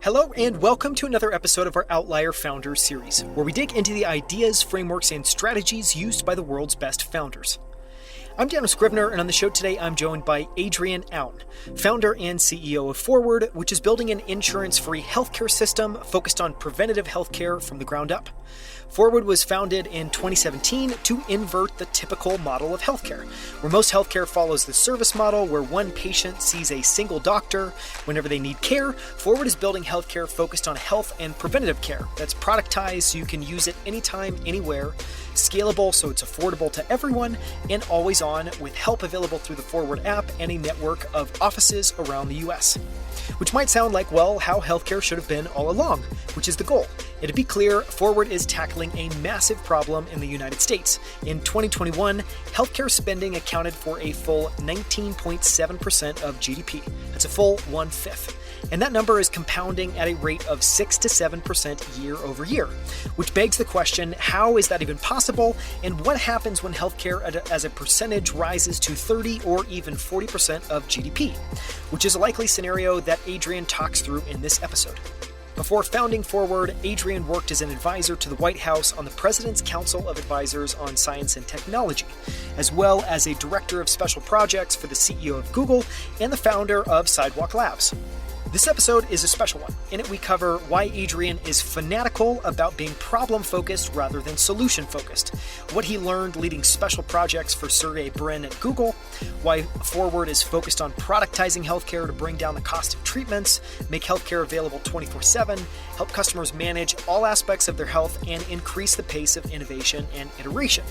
Hello and welcome to another episode of our Outlier Founders series, where we dig into the ideas, frameworks, and strategies used by the world's best founders. I'm Dan Scrivner, and on the show today I'm joined by Adrian Aoun, founder and CEO of Forward, which is building an insurance-free healthcare system focused on preventative healthcare from the ground up. Forward was founded in 2017 to invert the typical model of healthcare, where most healthcare follows the service model where one patient sees a single doctor whenever they need care. Forward is building healthcare focused on health and preventative care that's productized so you can use it anytime, anywhere, scalable so it's affordable to everyone, and always on with help available through the Forward app and a network of offices around the US. Which might sound like, well, how healthcare should have been all along, which is the goal. And to be clear, Forward is tackling a massive problem in the United States. In 2021, healthcare spending accounted for a full 19.7% of GDP. That's a full 1/5. And that number is compounding at a rate of 6 to 7% year over year, which begs the question, how is that even possible? And what happens when healthcare as a percentage rises to 30 or even 40% of GDP, which is a likely scenario that Adrian talks through in this episode. Before founding Forward, Adrian worked as an advisor to the White House on the President's Council of Advisors on Science and Technology, as well as a director of special projects for the CEO of Google and the founder of Sidewalk Labs. This episode is a special one. In it, we cover why Adrian is fanatical about being problem-focused rather than solution-focused, what he learned leading special projects for Sergey Brin at Google, why Forward is focused on productizing healthcare to bring down the cost of treatments, make healthcare available 24/7, help customers manage all aspects of their health, and increase the pace of innovation and iteration.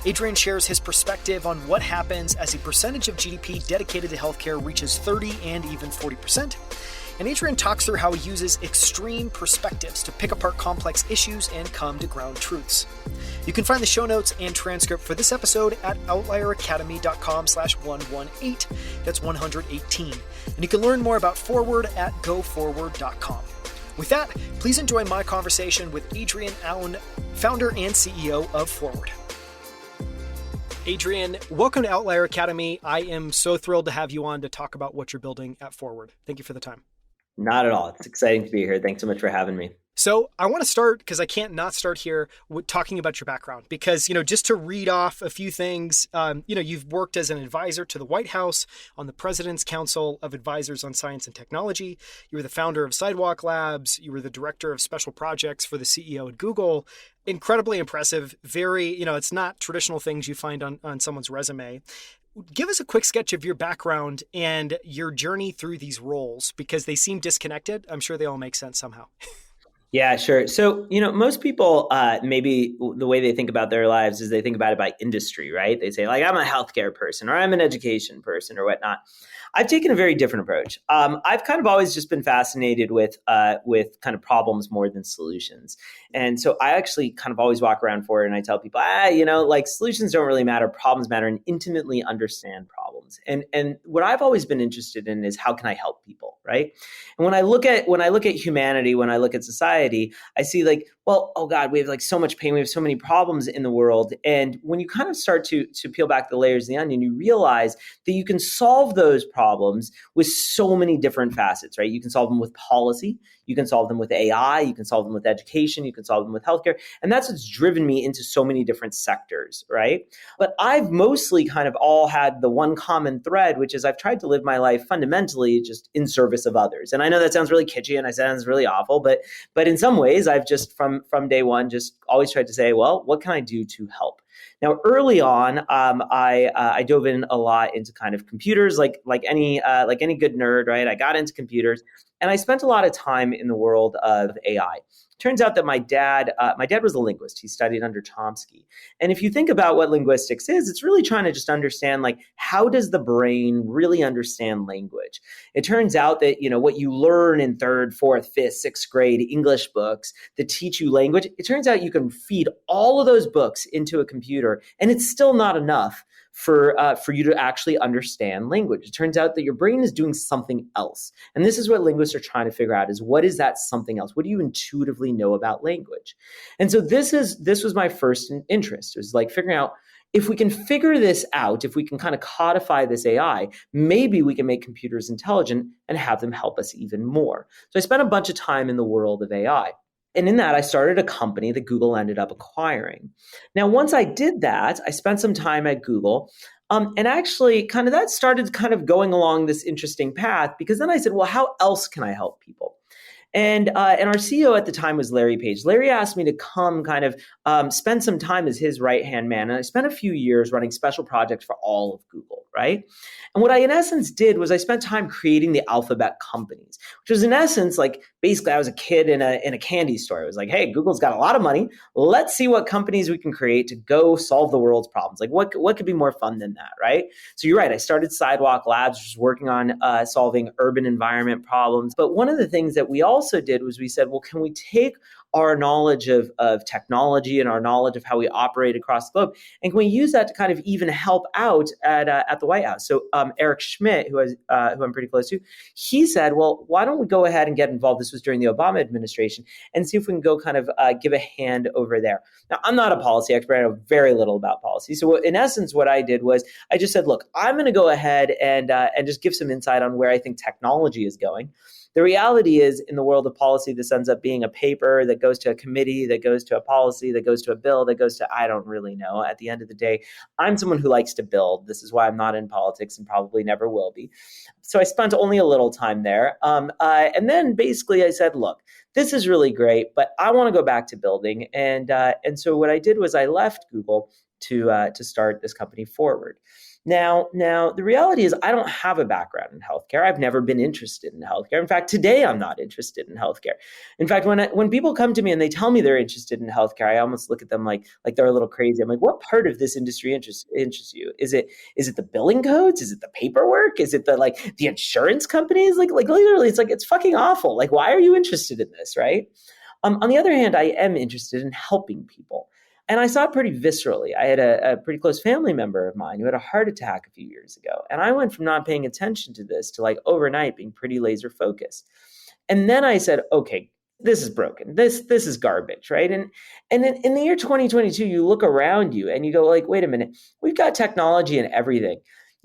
Adrian shares his perspective on what happens as a percentage of GDP dedicated to healthcare reaches 30 and even 40%. And Adrian talks through how he uses extreme perspectives to pick apart complex issues and come to ground truths. You can find the show notes and transcript for this episode at outlieracademy.com/118. That's 118. And you can learn more about Forward at goforward.com. With that, please enjoy my conversation with Adrian Aoun, founder and CEO of Forward. Adrian, welcome to Outlier Academy. I am so thrilled to have you on to talk about what you're building at Forward. Thank you for the time. Not at all. It's exciting to be here. Thanks so much for having me. So I want to start, because I can't not start here with talking about your background, because, just to read off a few things, you've worked as an advisor to the White House on the President's Council of Advisors on Science and Technology. You were the founder of Sidewalk Labs. You were the director of special projects for the CEO at Google. Incredibly impressive. Very, it's not traditional things you find on someone's resume. Give us a quick sketch of your background and your journey through these roles, because they seem disconnected. I'm sure they all make sense somehow. Yeah, sure. So, most people, maybe the way they think about their lives is they think about it by industry, right? They say, like, I'm a healthcare person or I'm an education person or whatnot. I've taken a very different approach. I've kind of always just been fascinated with kind of problems more than solutions. And so I actually kind of always walk around Forward and I tell people, solutions don't really matter. Problems matter, and intimately understand problems. And what I've always been interested in is how can I help people, right? And when I look at humanity, when I look at society, I see like, well, oh God, we have like so much pain. We have so many problems in the world. And when you kind of start to peel back the layers of the onion, you realize that you can solve those problems with so many different facets, right? You can solve them with policy. You can solve them with AI. You can solve them with education. You can solve them with healthcare. And that's what's driven me into so many different sectors, right? But I've mostly kind of all had the one common thread, which is I've tried to live my life fundamentally just in service of others. And I know that sounds really kitschy and it sounds really awful, but in some ways I've just from day one just always tried to say, well, what can I do to help? Now, early on, I dove in a lot into kind of computers, like any good nerd, right? I got into computers, and I spent a lot of time in the world of AI. Turns out that my dad was a linguist. He studied under Chomsky. And if you think about what linguistics is, it's really trying to just understand, like, how does the brain really understand language? It turns out that, what you learn in 3rd, 4th, 5th, 6th grade English books that teach you language, it turns out you can feed all of those books into a computer, and it's still not enough for you to actually understand language. It turns out that your brain is doing something else. And this is what linguists are trying to figure out, is what is that something else? What do you intuitively know about language? And so this was my first interest. It was like figuring out, if we can figure this out, if we can kind of codify this AI, maybe we can make computers intelligent and have them help us even more. So I spent a bunch of time in the world of AI. And in that, I started a company that Google ended up acquiring. Now, once I did that, I spent some time at Google. And actually, kind of that started kind of going along this interesting path, because then I said, well, how else can I help people? And our CEO at the time was Larry Page. Larry asked me to come kind of spend some time as his right-hand man. And I spent a few years running special projects for all of Google, right? And what I, in essence, did was I spent time creating the alphabet companies, which was, in essence, like basically I was a kid in a candy store. It was like, hey, Google's got a lot of money. Let's see what companies we can create to go solve the world's problems. Like what could be more fun than that, right? So you're right. I started Sidewalk Labs, just working on solving urban environment problems. But one of the things that we also did was we said, well, can we take our knowledge of technology and our knowledge of how we operate across the globe, and can we use that to kind of even help out at the White House? So Eric Schmidt, who I'm pretty close to, he said, well, why don't we go ahead and get involved? This was during the Obama administration, and see if we can go kind of give a hand over there. Now, I'm not a policy expert. I know very little about policy. So in essence, what I did was I just said, look, I'm going to go ahead and just give some insight on where I think technology is going. The reality is, in the world of policy, this ends up being a paper that goes to a committee, that goes to a policy, that goes to a bill, that goes to, I don't really know. At the end of the day, I'm someone who likes to build. This is why I'm not in politics and probably never will be. So I spent only a little time there. And then basically I said, look, this is really great, but I want to go back to building. And so what I did was I left Google to start this company Forward. Now, the reality is I don't have a background in healthcare. I've never been interested in healthcare. In fact, today I'm not interested in healthcare. In fact, when people come to me and they tell me they're interested in healthcare, I almost look at them like they're a little crazy. I'm like, what part of this industry interests you? Is it the billing codes? Is it the paperwork? Is it the insurance companies? Like literally, it's fucking awful. Like, why are you interested in this, right? On the other hand, I am interested in helping people. And I saw it pretty viscerally. I had a pretty close family member of mine who had a heart attack a few years ago. And I went from not paying attention to this to overnight being pretty laser focused. And then I said, okay, this is broken. This is garbage, right? And in the year 2022, you look around you and you go wait a minute, we've got technology and everything.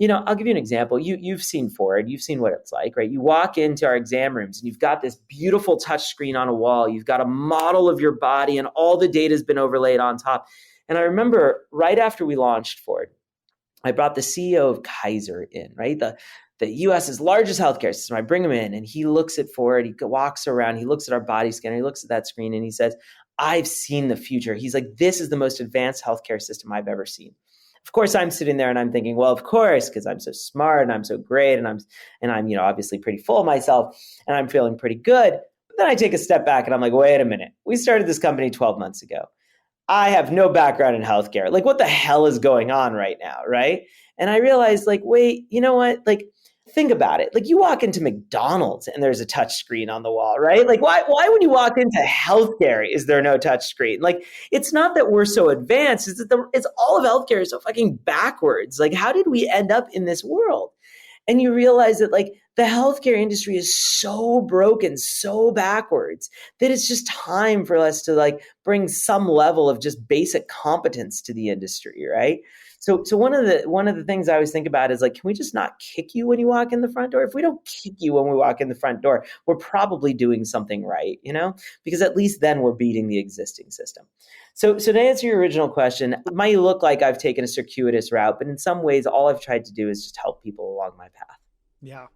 I'll give you an example. You've seen Forward. You've seen what it's like, right? You walk into our exam rooms and you've got this beautiful touch screen on a wall. You've got a model of your body and all the data has been overlaid on top. And I remember right after we launched Forward, I brought the CEO of Kaiser in, right? The US's largest healthcare system. I bring him in and he looks at Forward. He walks around. He looks at our body scanner. He looks at that screen and he says, I've seen the future. He's like, this is the most advanced healthcare system I've ever seen. Of course, I'm sitting there and I'm thinking, well, of course, because I'm so smart and I'm so great and I'm obviously pretty full of myself and I'm feeling pretty good. But then I take a step back and I'm like, wait a minute. We started this company 12 months ago. I have no background in healthcare. What the hell is going on right now, right? And I realized, wait, you know what? Think about it. You walk into McDonald's and there's a touch screen on the wall, right? Why when you walk into healthcare is there no touch screen? It's not that we're so advanced. It's that it's all of healthcare is so fucking backwards. How did we end up in this world? And you realize that the healthcare industry is so broken, so backwards that it's just time for us to bring some level of just basic competence to the industry, right? So one of the things I always think about is can we just not kick you when you walk in the front door? If we don't kick you when we walk in the front door, we're probably doing something right, because at least then we're beating the existing system. So to answer your original question, it might look like I've taken a circuitous route, but in some ways, all I've tried to do is just help people along my path. Yeah.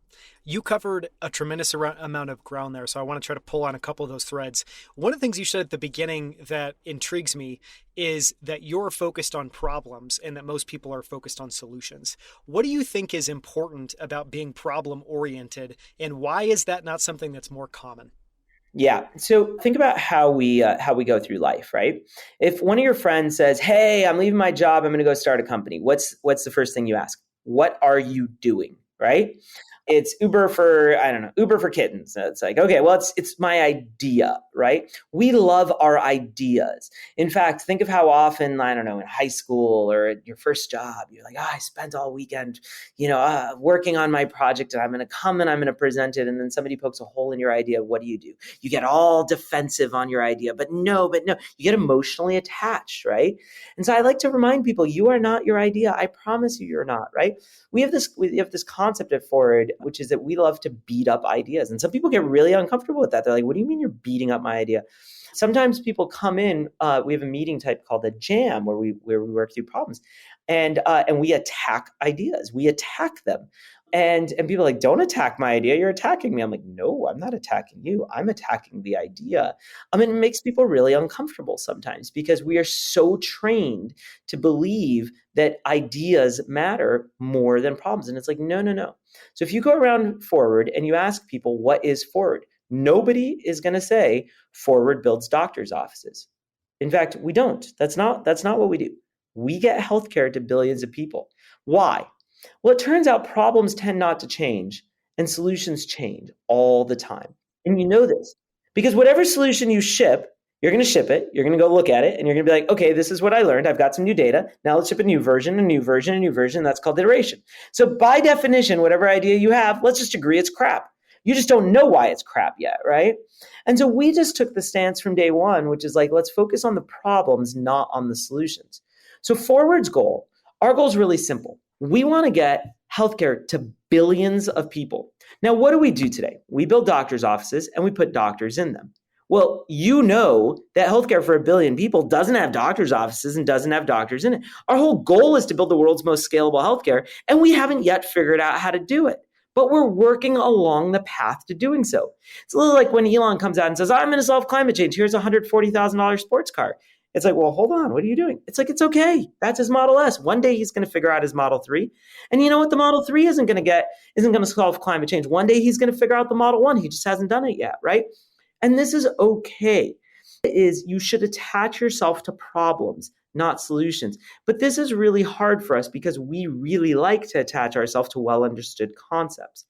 You covered a tremendous amount of ground there, so I want to try to pull on a couple of those threads. One of the things you said at the beginning that intrigues me is that you're focused on problems and that most people are focused on solutions. What do you think is important about being problem-oriented, and why is that not something that's more common? Yeah. So think about how we go through life, right? If one of your friends says, "Hey, I'm leaving my job. I'm going to go start a company." What's the first thing you ask? What are you doing? Right? it's Uber for, I don't know, Uber for kittens. So it's like, okay, well, it's my idea, right? We love our ideas. In fact, think of how often, I don't know, in high school or at your first job, you're like, I spent all weekend, working on my project, and I'm going to come and I'm going to present it. And then somebody pokes a hole in your idea. What do? You get all defensive on your idea, but no, you get emotionally attached, right? And so I like to remind people, you are not your idea. I promise you're not, right? We have this concept at Forward, which is that we love to beat up ideas. And some people get really uncomfortable with that. They're like, what do you mean you're beating up my idea? Sometimes people come in, we have a meeting type called a jam where we work through problems, and we attack ideas. We attack them. And people are like, don't attack my idea. You're attacking me. I'm like, no, I'm not attacking you. I'm attacking the idea. It makes people really uncomfortable sometimes because we are so trained to believe that ideas matter more than problems. And it's like, no. So if you go around Forward and you ask people, what is Forward? Nobody is going to say Forward builds doctors' offices. In fact, we don't. That's not what we do. We get healthcare to billions of people. Why? Well, it turns out problems tend not to change and solutions change all the time. And you know this because whatever solution you ship, you're going to ship it, you're going to go look at it, and you're going to be like, okay, this is what I learned. I've got some new data. Now let's ship a new version, a new version, a new version. That's called iteration. So by definition, whatever idea you have, let's just agree it's crap. You just don't know why it's crap yet, right? And so we just took the stance from day one, which is like, let's focus on the problems, not on the solutions. So Forward's goal, our goal is really simple. We want to get healthcare to billions of people. Now, what do we do today? We build doctors' offices and we put doctors in them. Well, you know that healthcare for a billion people doesn't have doctors' offices and doesn't have doctors in it. Our whole goal is to build the world's most scalable healthcare, and we haven't yet figured out how to do it. But we're working along the path to doing so. It's a little like when Elon comes out and says, I'm going to solve climate change. Here's a $140,000 sports car. It's like, well, hold on. What are you doing? It's like, it's okay. That's his Model S. One day he's going to figure out his Model 3. And you know what? The Model 3 isn't going to solve climate change. One day he's going to figure out the Model 1. He just hasn't done it yet, right? And this is okay. You should attach yourself to problems, not solutions. But this is really hard for us because we really like to attach ourselves to well-understood concepts.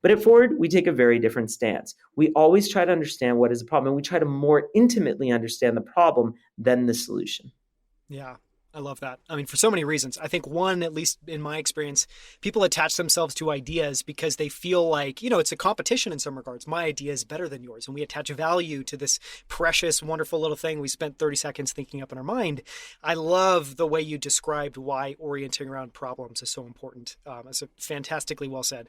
But at Forward, we take a very different stance. We always try to understand what is the problem, and we try to more intimately understand the problem than the solution. Yeah. I love that. For so many reasons. I think one, at least in my experience, people attach themselves to ideas because they feel like, it's a competition in some regards. My idea is better than yours. And we attach value to this precious, wonderful little thing we spent 30 seconds thinking up in our mind. I love the way you described why orienting around problems is so important. It's fantastically well said.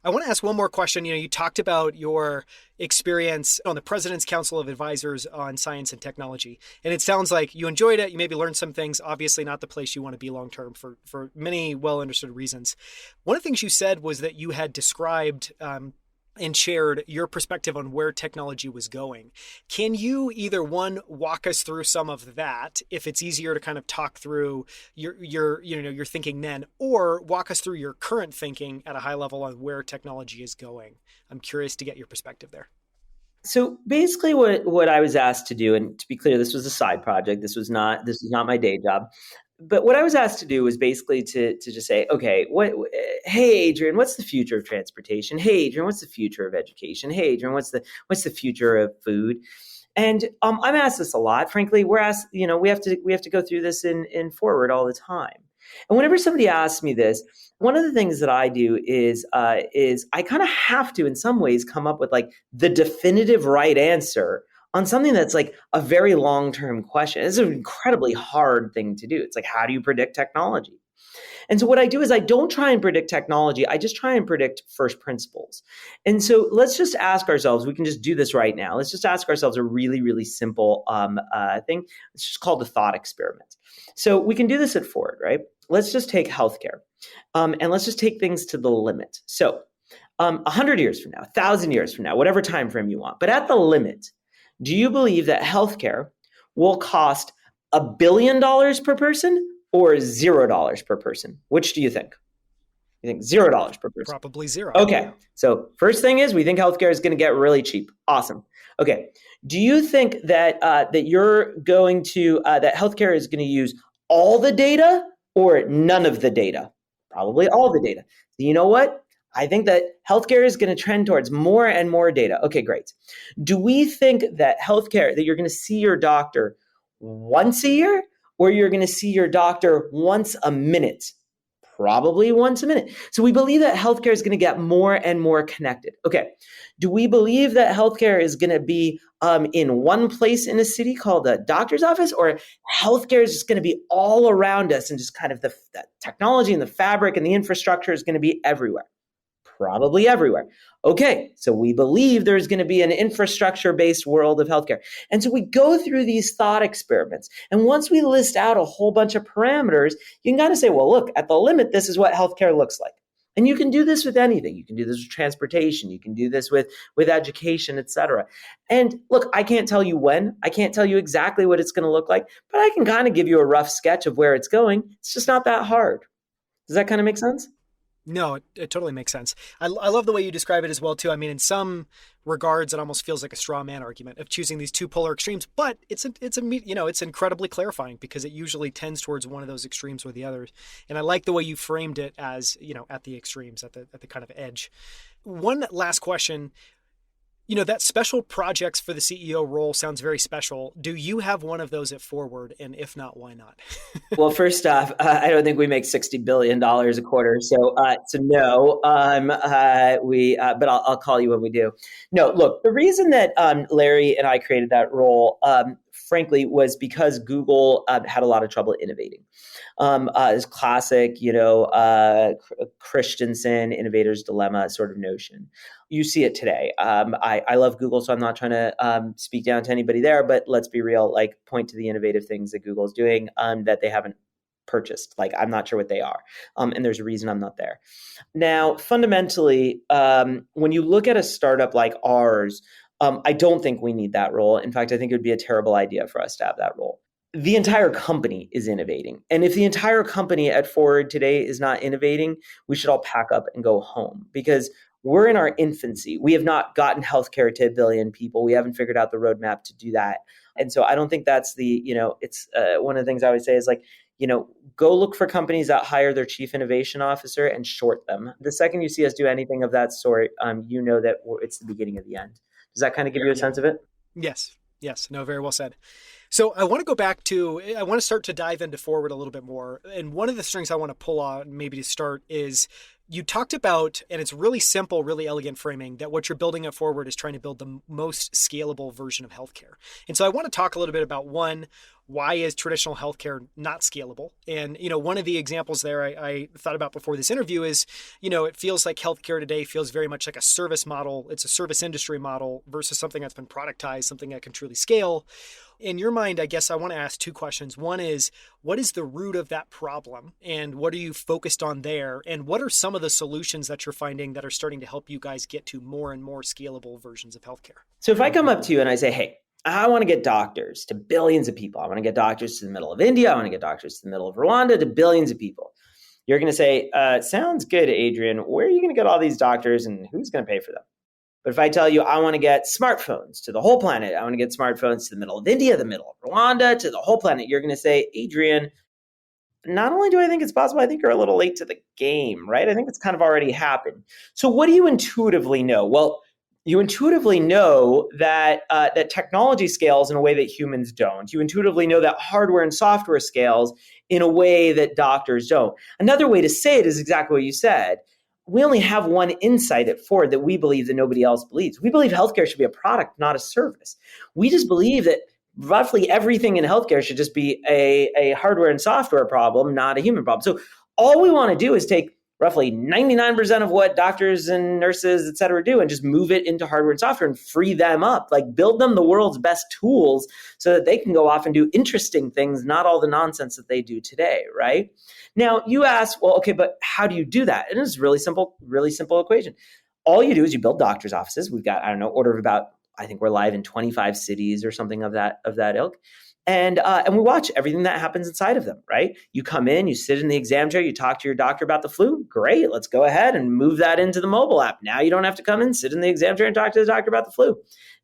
I want to ask one more question. You talked about your experience on the President's Council of Advisors on Science and Technology. And it sounds like you enjoyed it. You maybe learned some things. Obviously not the place you want to be long-term for many well-understood reasons. One of the things you said was that you had described and shared your perspective on where technology was going. Can you either one, walk us through some of that, if it's easier to kind of talk through your thinking then, or walk us through your current thinking at a high level on where technology is going? I'm curious to get your perspective there. So basically what I was asked to do, and to be clear, this was a side project. This was not my day job. But what I was asked to do was basically to just say, okay, hey, Adrian, what's the future of transportation? Hey, Adrian, what's the future of education? Hey, Adrian, what's the future of food? And I'm asked this a lot. Frankly, we're asked, we have to go through this in Forward all the time. And whenever somebody asks me this, one of the things that I do is I kind of have to, in some ways, come up with like the definitive right answer on something that's like a very long-term question. It's an incredibly hard thing to do. It's like, how do you predict technology? And so what I do is I don't try and predict technology. I just try and predict first principles. And so let's just ask ourselves, we can just do this right now. Let's just ask ourselves a really, really simple thing. It's just called the thought experiment. So we can do this at Forward, right? Let's just take healthcare and let's just take things to the limit. So 100 years from now, 1,000 years from now, whatever time frame you want, but at the limit, do you believe that healthcare will cost $1 billion per person or $0 per person? Which do you think? You think $0 per person? Probably zero. Okay. So first thing is we think healthcare is going to get really cheap. Awesome. Okay. Do you think that that you're going to that healthcare is going to use all the data or none of the data? Probably all the data. You know what? I think that healthcare is going to trend towards more and more data. Okay, great. Do we think that healthcare, that you're going to see your doctor once a year, or you're going to see your doctor once a minute? Probably once a minute. So we believe that healthcare is going to get more and more connected. Okay. Do we believe that healthcare is going to be in one place in a city called a doctor's office, or healthcare is just going to be all around us and just kind of the technology and the fabric and the infrastructure is going to be everywhere? Probably everywhere. Okay, so we believe there's going to be an infrastructure-based world of healthcare. And so we go through these thought experiments. And once we list out a whole bunch of parameters, you can kind of say, well, look, at the limit, this is what healthcare looks like. And you can do this with anything. You can do this with transportation. You can do this with education, et cetera. And look, I can't tell you when. I can't tell you exactly what it's going to look like, but I can kind of give you a rough sketch of where it's going. It's just not that hard. Does that kind of make sense? No, it totally makes sense. I love the way you describe it as well, too. I mean, in some regards, it almost feels like a straw man argument of choosing these two polar extremes, but it's incredibly clarifying because it usually tends towards one of those extremes or the other. And I like the way you framed it as, at the extremes, at the kind of edge. One last question. That special projects for the CEO role sounds very special. Do you have one of those at Forward? And if not, why not? Well, first off, I don't think we make $60 billion a quarter. So no, but I'll call you when we do. No, look, the reason that Larry and I created that role, frankly, was because Google had a lot of trouble innovating. It's classic, Christensen, innovator's dilemma sort of notion. You see it today. I love Google, so I'm not trying to speak down to anybody there, but let's be real, point to the innovative things that Google is doing that they haven't purchased. I'm not sure what they are. And there's a reason I'm not there. Now, fundamentally, when you look at a startup like ours, I don't think we need that role. In fact, I think it would be a terrible idea for us to have that role. The entire company is innovating. And if the entire company at Forward today is not innovating, we should all pack up and go home because we're in our infancy. We have not gotten healthcare to 1 billion people. We haven't figured out the roadmap to do that. And so I don't think that's it's one of the things I always say is go look for companies that hire their chief innovation officer and short them. The second you see us do anything of that sort, that it's the beginning of the end. Does that kind of give you a sense of it? Yes. No, very well said. So I want to start to dive into Forward a little bit more. And one of the strings I want to pull on maybe to start is you talked about, and it's really simple, really elegant framing, that what you're building at Forward is trying to build the most scalable version of healthcare. And so I want to talk a little bit about why is traditional healthcare not scalable? And, one of the examples there I thought about before this interview is, it feels like healthcare today feels very much like a service model. It's a service industry model versus something that's been productized, something that can truly scale. In your mind, I guess I want to ask two questions. One is, what is the root of that problem? And what are you focused on there? And what are some of the solutions that you're finding that are starting to help you guys get to more and more scalable versions of healthcare? So if I come up to you and I say, hey, I want to get doctors to billions of people. I want to get doctors to the middle of India. I want to get doctors to the middle of Rwanda to billions of people. You're going to say, sounds good, Adrian. Where are you going to get all these doctors and who's going to pay for them? But if I tell you I want to get smartphones to the whole planet, I want to get smartphones to the middle of India, the middle of Rwanda, to the whole planet, you're going to say, Adrian, not only do I think it's possible, I think you're a little late to the game, right? I think it's kind of already happened. So what do you intuitively know? Well, you intuitively know that that technology scales in a way that humans don't. You intuitively know that hardware and software scales in a way that doctors don't. Another way to say it is exactly what you said. We only have one insight at Ford that we believe that nobody else believes. We believe healthcare should be a product, not a service. We just believe that roughly everything in healthcare should just be a hardware and software problem, not a human problem. So all we want to do is take roughly 99% of what doctors and nurses, et cetera, do and just move it into hardware and software and free them up, build them the world's best tools so that they can go off and do interesting things, not all the nonsense that they do today, right? Now you ask, well, okay, but how do you do that? And it's a really simple equation. All you do is you build doctor's offices. We've got, order of about, I think we're live in 25 cities or something of that ilk. And we watch everything that happens inside of them, right? You come in, you sit in the exam chair, you talk to your doctor about the flu. Great, let's go ahead and move that into the mobile app. Now you don't have to come in, sit in the exam chair and talk to the doctor about the flu.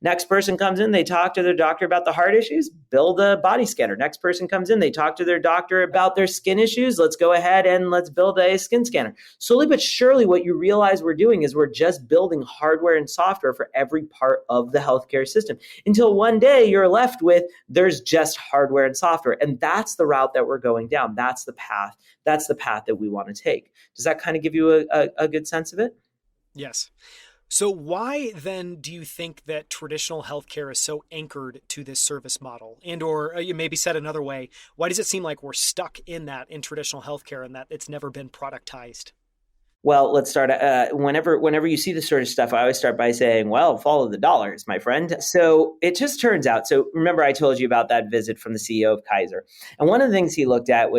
Next person comes in, they talk to their doctor about the heart issues, build a body scanner. Next person comes in, they talk to their doctor about their skin issues. Let's go ahead and let's build a skin scanner. Slowly but surely, what you realize we're doing is we're just building hardware and software for every part of the healthcare system until one day you're left with there's just hardware and software. And that's the route that we're going down. That's the path. That's the path that we want to take. Does that kind of give you a good sense of it? Yes. So why then do you think that traditional healthcare is so anchored to this service model? And or you maybe said another way, why does it seem like we're stuck in traditional healthcare and that it's never been productized? Well, let's start. Whenever you see this sort of stuff, I always start by saying, well, follow the dollars, my friend. So it just turns out. So remember, I told you about that visit from the CEO of Kaiser. And one of the things he looked at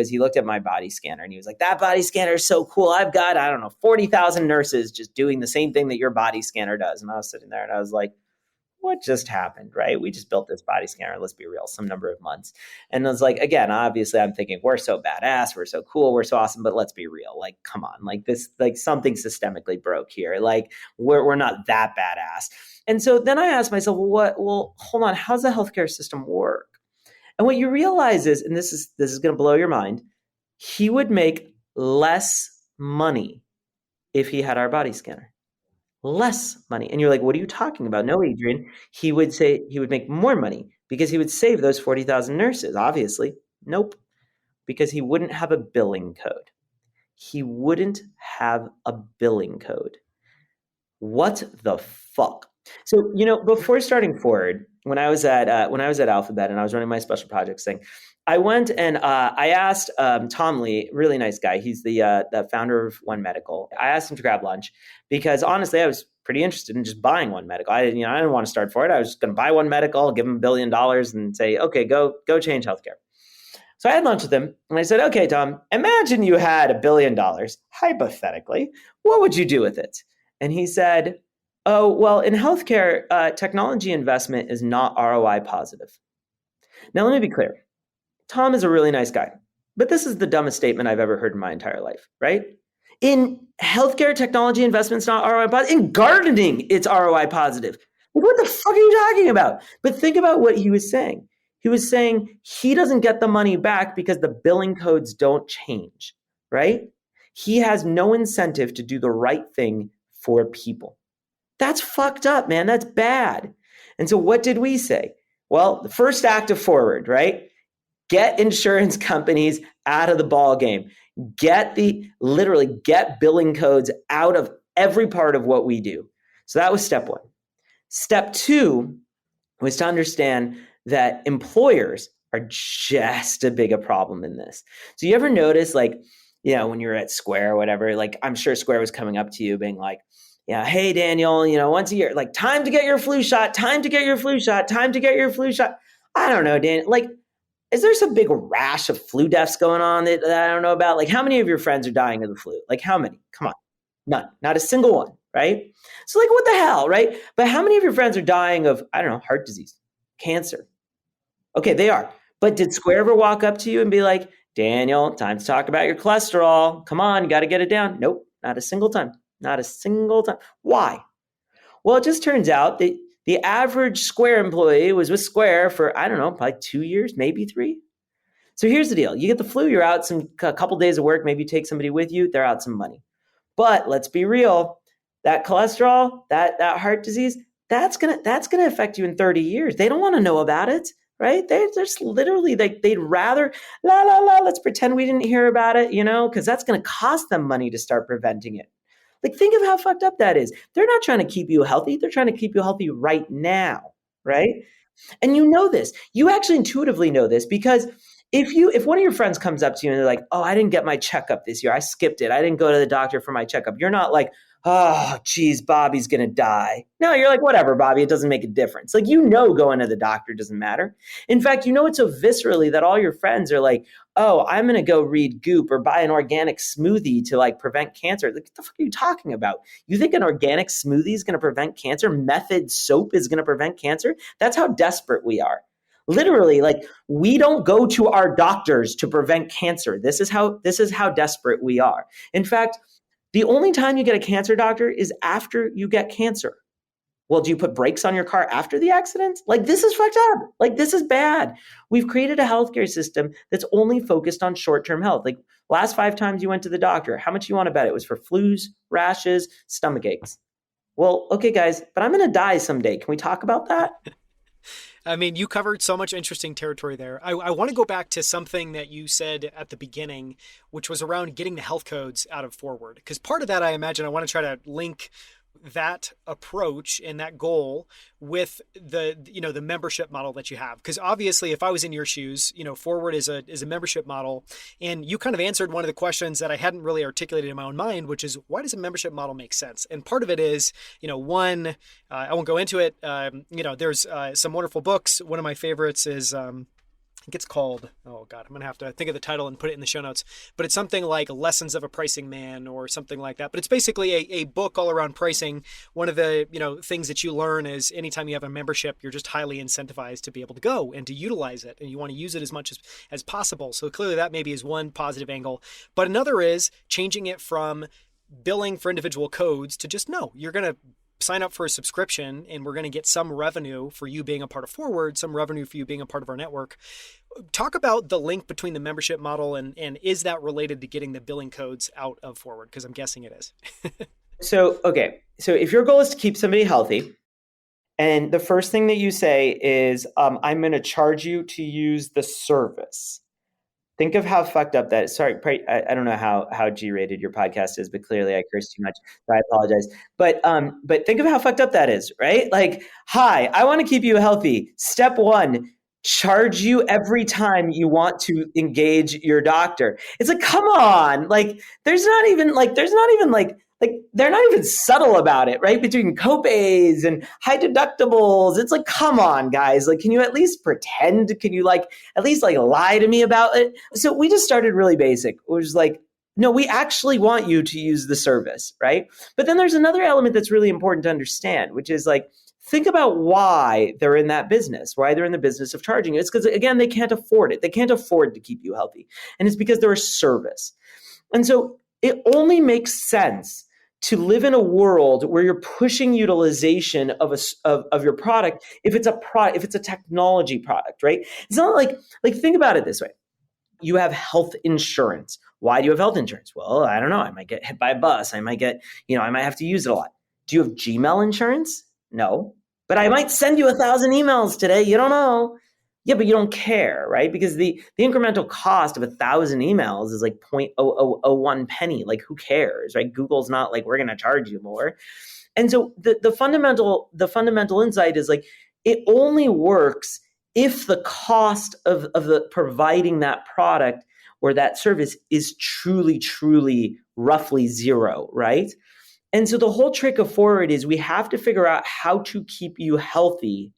my body scanner. And he was like, that body scanner is so cool. I've got, 40,000 nurses just doing the same thing that your body scanner does. And I was sitting there and I was like, what just happened, right? We just built this body scanner, let's be real, some number of months. And I was like, again, obviously I'm thinking we're so badass, we're so cool, we're so awesome, but let's be real. Like, come on, like this, like something systemically broke here. Like we're not that badass. And so then I asked myself, well, hold on, how's the healthcare system work? And what you realize is, and this is going to blow your mind, he would make less money if he had our body scanner. Less money. And you're like, what are you talking about? No, Adrian. He would say he would make more money because he would save those 40,000 nurses. Obviously, nope. Because he wouldn't have a billing code. He wouldn't have a billing code. What the fuck? So, before starting Forward, when I was at Alphabet and I was running my special projects thing, I went and I asked Tom Lee, really nice guy. He's the founder of One Medical. I asked him to grab lunch because honestly, I was pretty interested in just buying One Medical. I didn't want to start Forward. I was just going to buy One Medical, give him $1 billion, and say, okay, go change healthcare. So I had lunch with him, and I said, okay, Tom, imagine you had $1 billion, hypothetically. What would you do with it? And he said, oh, well, in healthcare, technology investment is not ROI positive. Now, let me be clear. Tom is a really nice guy, but this is the dumbest statement I've ever heard in my entire life, right? In healthcare, technology investment's not ROI positive. In gardening, it's ROI positive. Like, what the fuck are you talking about? But think about what he was saying. He was saying he doesn't get the money back because the billing codes don't change, right? He has no incentive to do the right thing for people. That's fucked up, man. That's bad. And so what did we say? Well, the first act of Forward, right? Get insurance companies out of the ball game. Get billing codes out of every part of what we do. So that was step one. Step two was to understand that employers are just as big a problem in this. So you ever notice, when you're at Square or whatever, like I'm sure Square was coming up to you being like, yeah, hey, Daniel, once a year, like time to get your flu shot, time to get your flu shot, time to get your flu shot. I don't know, Dan, like, is there some big rash of flu deaths going on that I don't know about? Like, how many of your friends are dying of the flu? Like, how many? Come on. None. Not a single one, right? So, like, what the hell, right? But how many of your friends are dying of, I don't know, heart disease, cancer? Okay, they are. But did Square ever walk up to you and be like, Daniel, time to talk about your cholesterol. Come on, you got to get it down. Nope, not a single time. Not a single time. Why? Well, it just turns out that the average Square employee was with Square for, I don't know, probably 2 years, maybe 3. So here's the deal. You get the flu, you're out a couple days of work, maybe you take somebody with you, they're out some money. But let's be real, that cholesterol, that heart disease, that's gonna affect you in 30 years. They don't want to know about it, right? They're just literally, they'd rather, let's pretend we didn't hear about it, because that's going to cost them money to start preventing it. Like, think of how fucked up that is. They're not trying to keep you healthy. They're trying to keep you healthy right now, right? And you know this. You actually intuitively know this because if one of your friends comes up to you and they're like, oh, I didn't get my checkup this year. I skipped it. I didn't go to the doctor for my checkup. You're not like, oh, geez, Bobby's going to die. No, you're like, whatever, Bobby, it doesn't make a difference. Like, going to the doctor doesn't matter. In fact, it so viscerally that all your friends are like, oh, I'm going to go read Goop or buy an organic smoothie to like prevent cancer. Like, what the fuck are you talking about? You think an organic smoothie is going to prevent cancer? Method soap is going to prevent cancer? That's how desperate we are. Literally, like, we don't go to our doctors to prevent cancer. This is how desperate we are. In fact, the only time you get a cancer doctor is after you get cancer. Well, do you put brakes on your car after the accident? Like, this is fucked up. Like, this is bad. We've created a healthcare system that's only focused on short-term health. Like, last 5 times you went to the doctor, how much you want to bet it was for flus, rashes, stomach aches? Well, okay, guys, but I'm going to die someday. Can we talk about that? I mean, you covered so much interesting territory there. I want to go back to something that you said at the beginning, which was around getting the health codes out of Forward. Because part of that, I imagine, I want to try to link that approach and that goal with the membership model that you have. Because obviously, if I was in your shoes, Forward is a membership model, and you kind of answered one of the questions that I hadn't really articulated in my own mind, which is, why does a membership model make sense? And part of it is, one, I won't go into it. There's some wonderful books. One of my favorites is I think it's called, oh God, I'm going to have to think of the title and put it in the show notes, but it's something like Lessons of a Pricing Man or something like that. But it's basically a book all around pricing. One of the, things that you learn is anytime you have a membership, you're just highly incentivized to be able to go and to utilize it. And you want to use it as much as possible. So clearly that maybe is one positive angle, but another is changing it from billing for individual codes to just, no, you're going to sign up for a subscription and we're going to get some revenue for you being a part of Forward, some revenue for you being a part of our network. Talk about the link between the membership model and is that related to getting the billing codes out of Forward? Because I'm guessing it is. So if your goal is to keep somebody healthy, and the first thing that you say is, I'm going to charge you to use the service. Think of how fucked up that is. Sorry, I don't know how G-rated your podcast is, but clearly I curse too much, so I apologize. But think of how fucked up that is, right? Like, hi, I want to keep you healthy. Step 1, charge you every time you want to engage your doctor. It's like, come on, like they're not even subtle about it, right? Between copays and high deductibles. It's like, come on, guys. Like, can you at least pretend? Can you at least lie to me about it? So we just started really basic. It was like, no, we actually want you to use the service, right? But then there's another element that's really important to understand, which is think about why they're in that business, why they're in the business of charging you. It's because, again, they can't afford it. They can't afford to keep you healthy. And it's because they're a service. And so it only makes sense to live in a world where you're pushing utilization of your product if it's a technology product, right? It's not like think about it this way. You have health insurance. Why do you have health insurance? Well, I don't know. I might get hit by a bus. I might have to use it a lot. Do you have Gmail insurance? No. But I might send you 1,000 emails today. You don't know. Yeah, but you don't care, right? Because the incremental cost of 1,000 emails is like 0.0001 penny. Like, who cares, right? Google's not like, we're going to charge you more. And so the fundamental insight is it only works if the cost of the providing that product or that service is truly, truly roughly zero, right? And so the whole trick of Forward is we have to figure out how to keep you healthy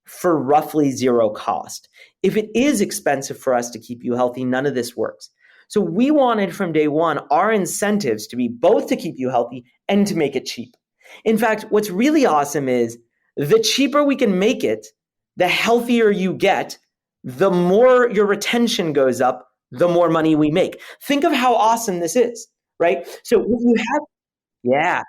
for roughly zero cost. If it is expensive for us to keep you healthy, none of this works. So we wanted from day one our incentives to be both to keep you healthy and to make it cheap. In fact, what's really awesome is the cheaper we can make it, the healthier you get, the more your retention goes up, the more money we make. Think of how awesome this is, right? So what you have, yeah.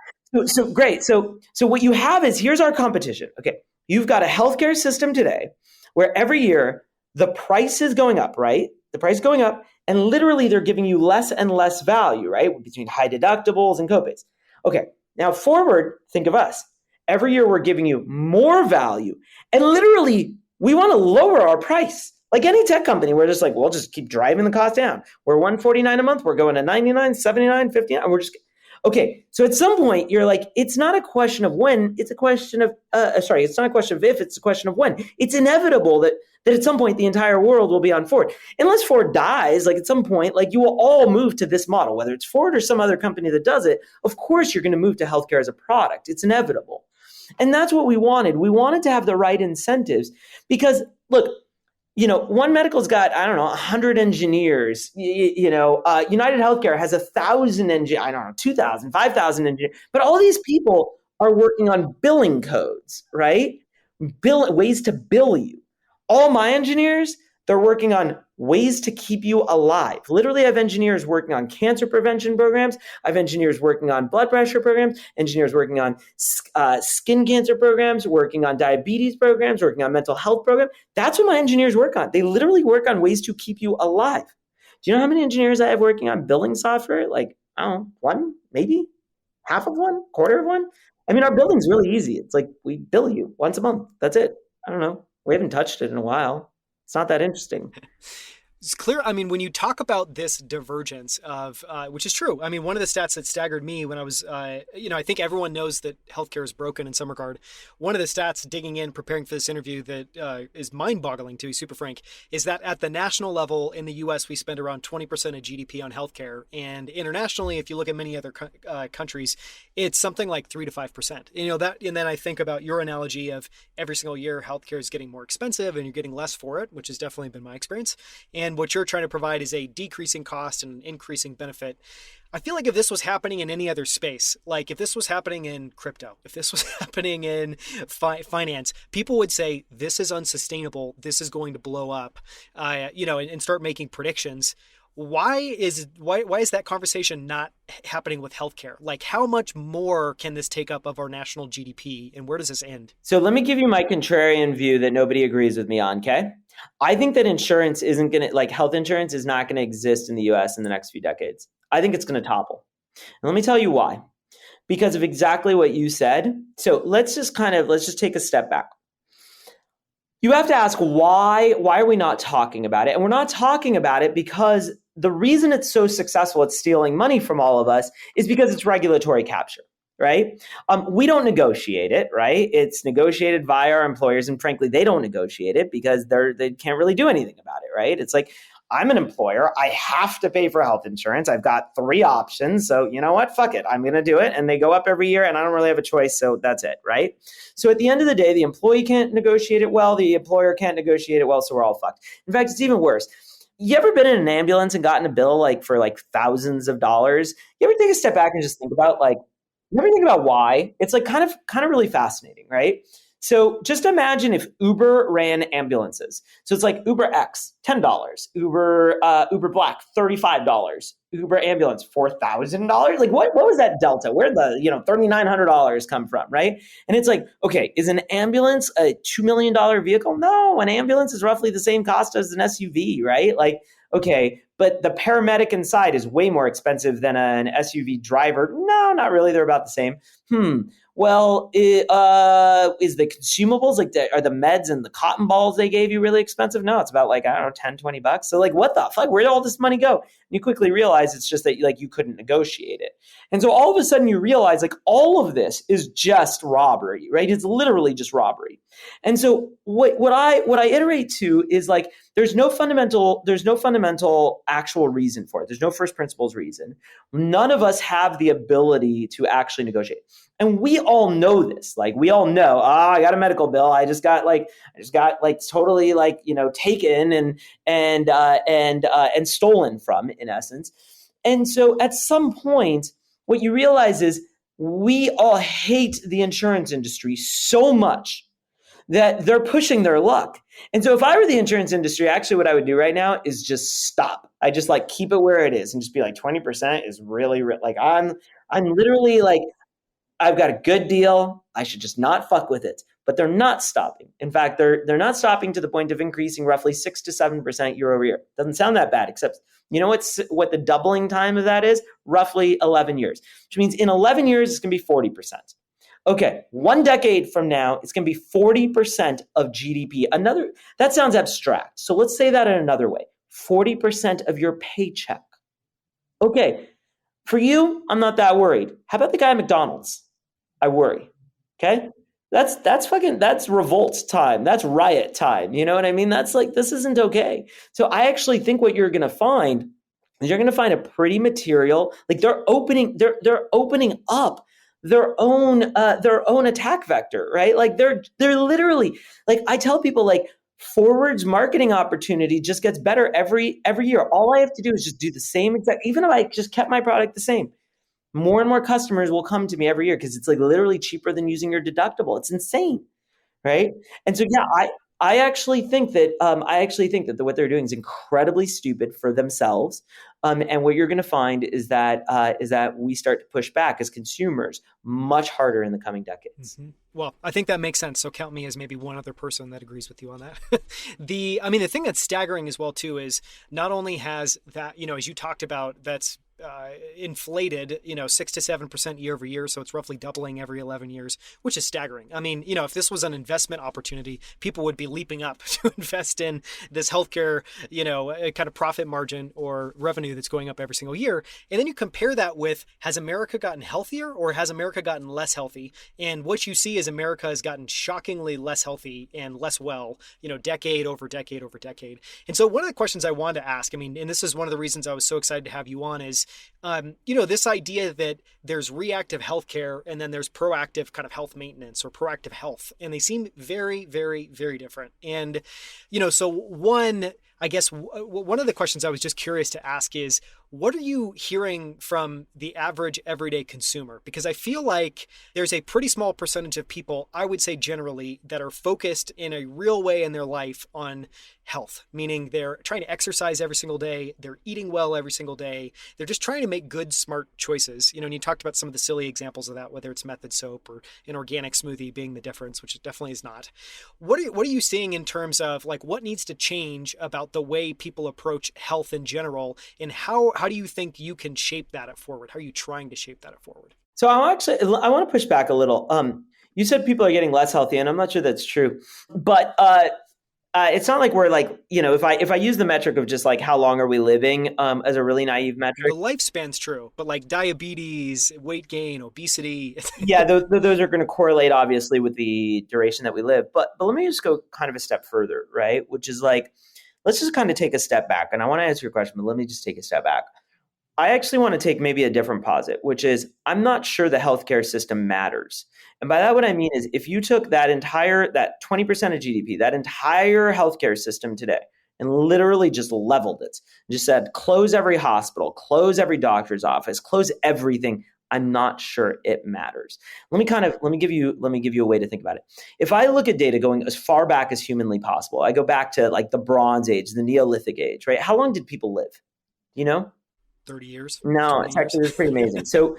So great. So what you have is, here's our competition. Okay. You've got a healthcare system today where every year the price is going up, right? The price is going up, and literally they're giving you less and less value, right? Between high deductibles and copays. Okay. Now Forward, think of us. Every year we're giving you more value, and literally we want to lower our price. Like any tech company, we're just we'll just keep driving the cost down. We're $149 a month. We're going to $99, $79, $59. And we're just, okay. So at some point you're it's not a question of when, it's a question of, it's not a question of if, it's a question of when. It's inevitable that at some point the entire world will be on Ford. Unless Ford dies, at some point, you will all move to this model, whether it's Ford or some other company that does it. Of course, you're going to move to healthcare as a product. It's inevitable. And that's what we wanted. We wanted to have the right incentives because, look, One Medical's got, 100 engineers. United Healthcare has 1,000 engineers, 2,000, 5,000 engineers. But all these people are working on billing codes, right? Ways to bill you. All my engineers, they're working on ways to keep you alive. Literally, I have engineers working on cancer prevention programs. I have engineers working on blood pressure programs, engineers working on skin cancer programs, working on diabetes programs, working on mental health programs. That's what my engineers work on. They literally work on ways to keep you alive. Do you know how many engineers I have working on billing software? Like, I don't know, one, maybe half of one, quarter of one. I mean, our billing's really easy. It's like we bill you once a month. That's it. I don't know. We haven't touched it in a while. It's not that interesting. It's clear. I mean, when you talk about this divergence of, which is true. I mean, one of the stats that staggered me when I was, I think everyone knows that healthcare is broken in some regard. One of the stats digging in, preparing for this interview that is mind-boggling, to be super frank, is that at the national level in the U.S., we spend around 20% of GDP on healthcare. And internationally, if you look at many other countries, it's something like 3 to 5%. And then I think about your analogy of every single year, healthcare is getting more expensive and you're getting less for it, which has definitely been my experience. And what you're trying to provide is a decreasing cost and an increasing benefit. I feel like if this was happening in any other space, like if this was happening in crypto, if this was happening in finance, people would say, this is unsustainable. This is going to blow up, and start making predictions. Why is that conversation not happening with healthcare? Like, how much more can this take up of our national GDP, and where does this end? So let me give you my contrarian view that nobody agrees with me on, okay? I think that insurance isn't going to, like health insurance is not going to exist in the US in the next few decades. I think it's going to topple. And let me tell you why. Because of exactly what you said. So let's just take a step back. You have to ask why are we not talking about it? And we're not talking about it because the reason it's so successful at stealing money from all of us is because it's regulatory capture, right? We don't negotiate it, right? It's negotiated via our employers, and frankly, they don't negotiate it because they can't really do anything about it, right? It's like, I'm an employer. I have to pay for health insurance. I've got 3 options. So you know what? Fuck it. I'm going to do it. And they go up every year and I don't really have a choice. So that's it, right? So at the end of the day, the employee can't negotiate it well. The employer can't negotiate it well. So we're all fucked. In fact, it's even worse. You ever been in an ambulance and gotten a bill for thousands of dollars? You ever take a step back and just think about why? It's kind of really fascinating, right? So just imagine if Uber ran ambulances. So it's like Uber X, $10, Uber Black, $35, Uber ambulance, $4,000. Like what was that delta? Where'd the $3,900 come from, right? And it's like, okay, is an ambulance a $2 million vehicle? No, an ambulance is roughly the same cost as an SUV, right? Like, okay, but the paramedic inside is way more expensive than an SUV driver. No, not really. They're about the same. Well, is the consumables, are the meds and the cotton balls they gave you really expensive? No, it's about $10, $20. So what the fuck? Where did all this money go? And you quickly realize it's just that you couldn't negotiate it. And so all of a sudden you realize all of this is just robbery, right? It's literally just robbery. And so what I iterate to is there's no fundamental actual reason for it. There's no first principles reason. None of us have the ability to actually negotiate. And we all know this. We all know, I got a medical bill. I just got totally taken and stolen from, in essence. And so at some point, what you realize is we all hate the insurance industry so much that they're pushing their luck. And so if I were the insurance industry, actually what I would do right now is just stop. I just keep it where it is and just be 20% is really, I'm literally I've got a good deal. I should just not fuck with it. But they're not stopping. In fact, they're not stopping to the point of increasing roughly 6 to 7% year over year. Doesn't sound that bad, except you know what the doubling time of that is? Roughly 11 years, which means in 11 years, it's going to be 40%. Okay, 1 decade from now, it's going to be 40% of GDP. That sounds abstract. So let's say that in another way. 40% of your paycheck. Okay, for you, I'm not that worried. How about the guy at McDonald's? I worry. Okay? That's revolt time. That's riot time. You know what I mean? That's this isn't okay. So I actually think what you're going to find is you're going to find a pretty material, they're opening up their own attack vector, right? They're literally, I tell people forwards marketing opportunity just gets better every year. All I have to do is just do the same exact, even if I just kept my product the same, more and more customers will come to me every year because it's literally cheaper than using your deductible. It's insane, right? And so, yeah, I actually think that what they're doing is incredibly stupid for themselves. And what you're going to find is that we start to push back as consumers much harder in the coming decades. Mm-hmm. Well, I think that makes sense. So count me as maybe one other person that agrees with you on that. The thing that's staggering as well too is not only has that, as you talked about, that's inflated, 6 to 7% year over year. So it's roughly doubling every 11 years, which is staggering. If this was an investment opportunity, people would be leaping up to invest in this healthcare, kind of profit margin or revenue that's going up every single year. And then you compare that with, has America gotten healthier or has America gotten less healthy? And what you see is America has gotten shockingly less healthy and less well, decade over decade over decade. And so one of the questions I wanted to ask, and this is one of the reasons I was so excited to have you on, is this idea that there's reactive healthcare and then there's proactive kind of health maintenance or proactive health, and they seem very, very, very different. And, so one of the questions I was just curious to ask is, what are you hearing from the average everyday consumer? Because I feel like there's a pretty small percentage of people, I would say generally, that are focused in a real way in their life on health, meaning they're trying to exercise every single day, they're eating well every single day, they're just trying to make good, smart choices. And you talked about some of the silly examples of that, whether it's method soap or an organic smoothie being the difference, which it definitely is not. What are you seeing in terms of like what needs to change about the way people approach health in general, and how do you think you can shape that forward? How are you trying to shape that forward? So I want to push back a little. You said people are getting less healthy, and I'm not sure that's true. But it's not like we're like, if I use the metric of just like how long are we living as a really naive metric. The lifespan's true, but like diabetes, weight gain, obesity. Yeah, those are going to correlate obviously with the duration that we live. But let me just go kind of a step further, right? Which is like, let's just kind of take a step back. And I want to answer your question, but let me just take a step back. I actually want to take maybe a different posit, which is I'm not sure the healthcare system matters. And by that, what I mean is if you took that 20% of GDP, that entire healthcare system today, and literally just leveled it, just said, close every hospital, close every doctor's office, close everything, I'm not sure it matters. Let me give you a way to think about it. If I look at data going as far back as humanly possible, I go back to like the Bronze Age, the Neolithic Age, right? How long did people live? 30 years? No, it's actually pretty amazing. So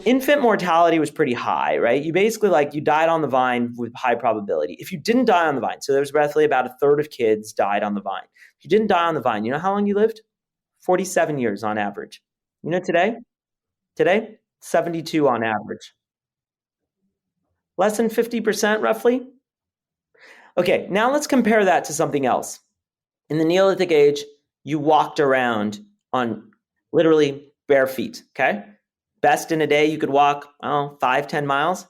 infant mortality was pretty high, right? You basically you died on the vine with high probability. If you didn't die on the vine, so there was roughly about a third of kids died on the vine. If you didn't die on the vine, you know how long you lived? 47 years on average. Today, 72 on average. Less than 50% roughly. Okay, now let's compare that to something else. In the Neolithic Age, you walked around on literally bare feet, okay? Best in a day, you could walk, 5-10 miles. A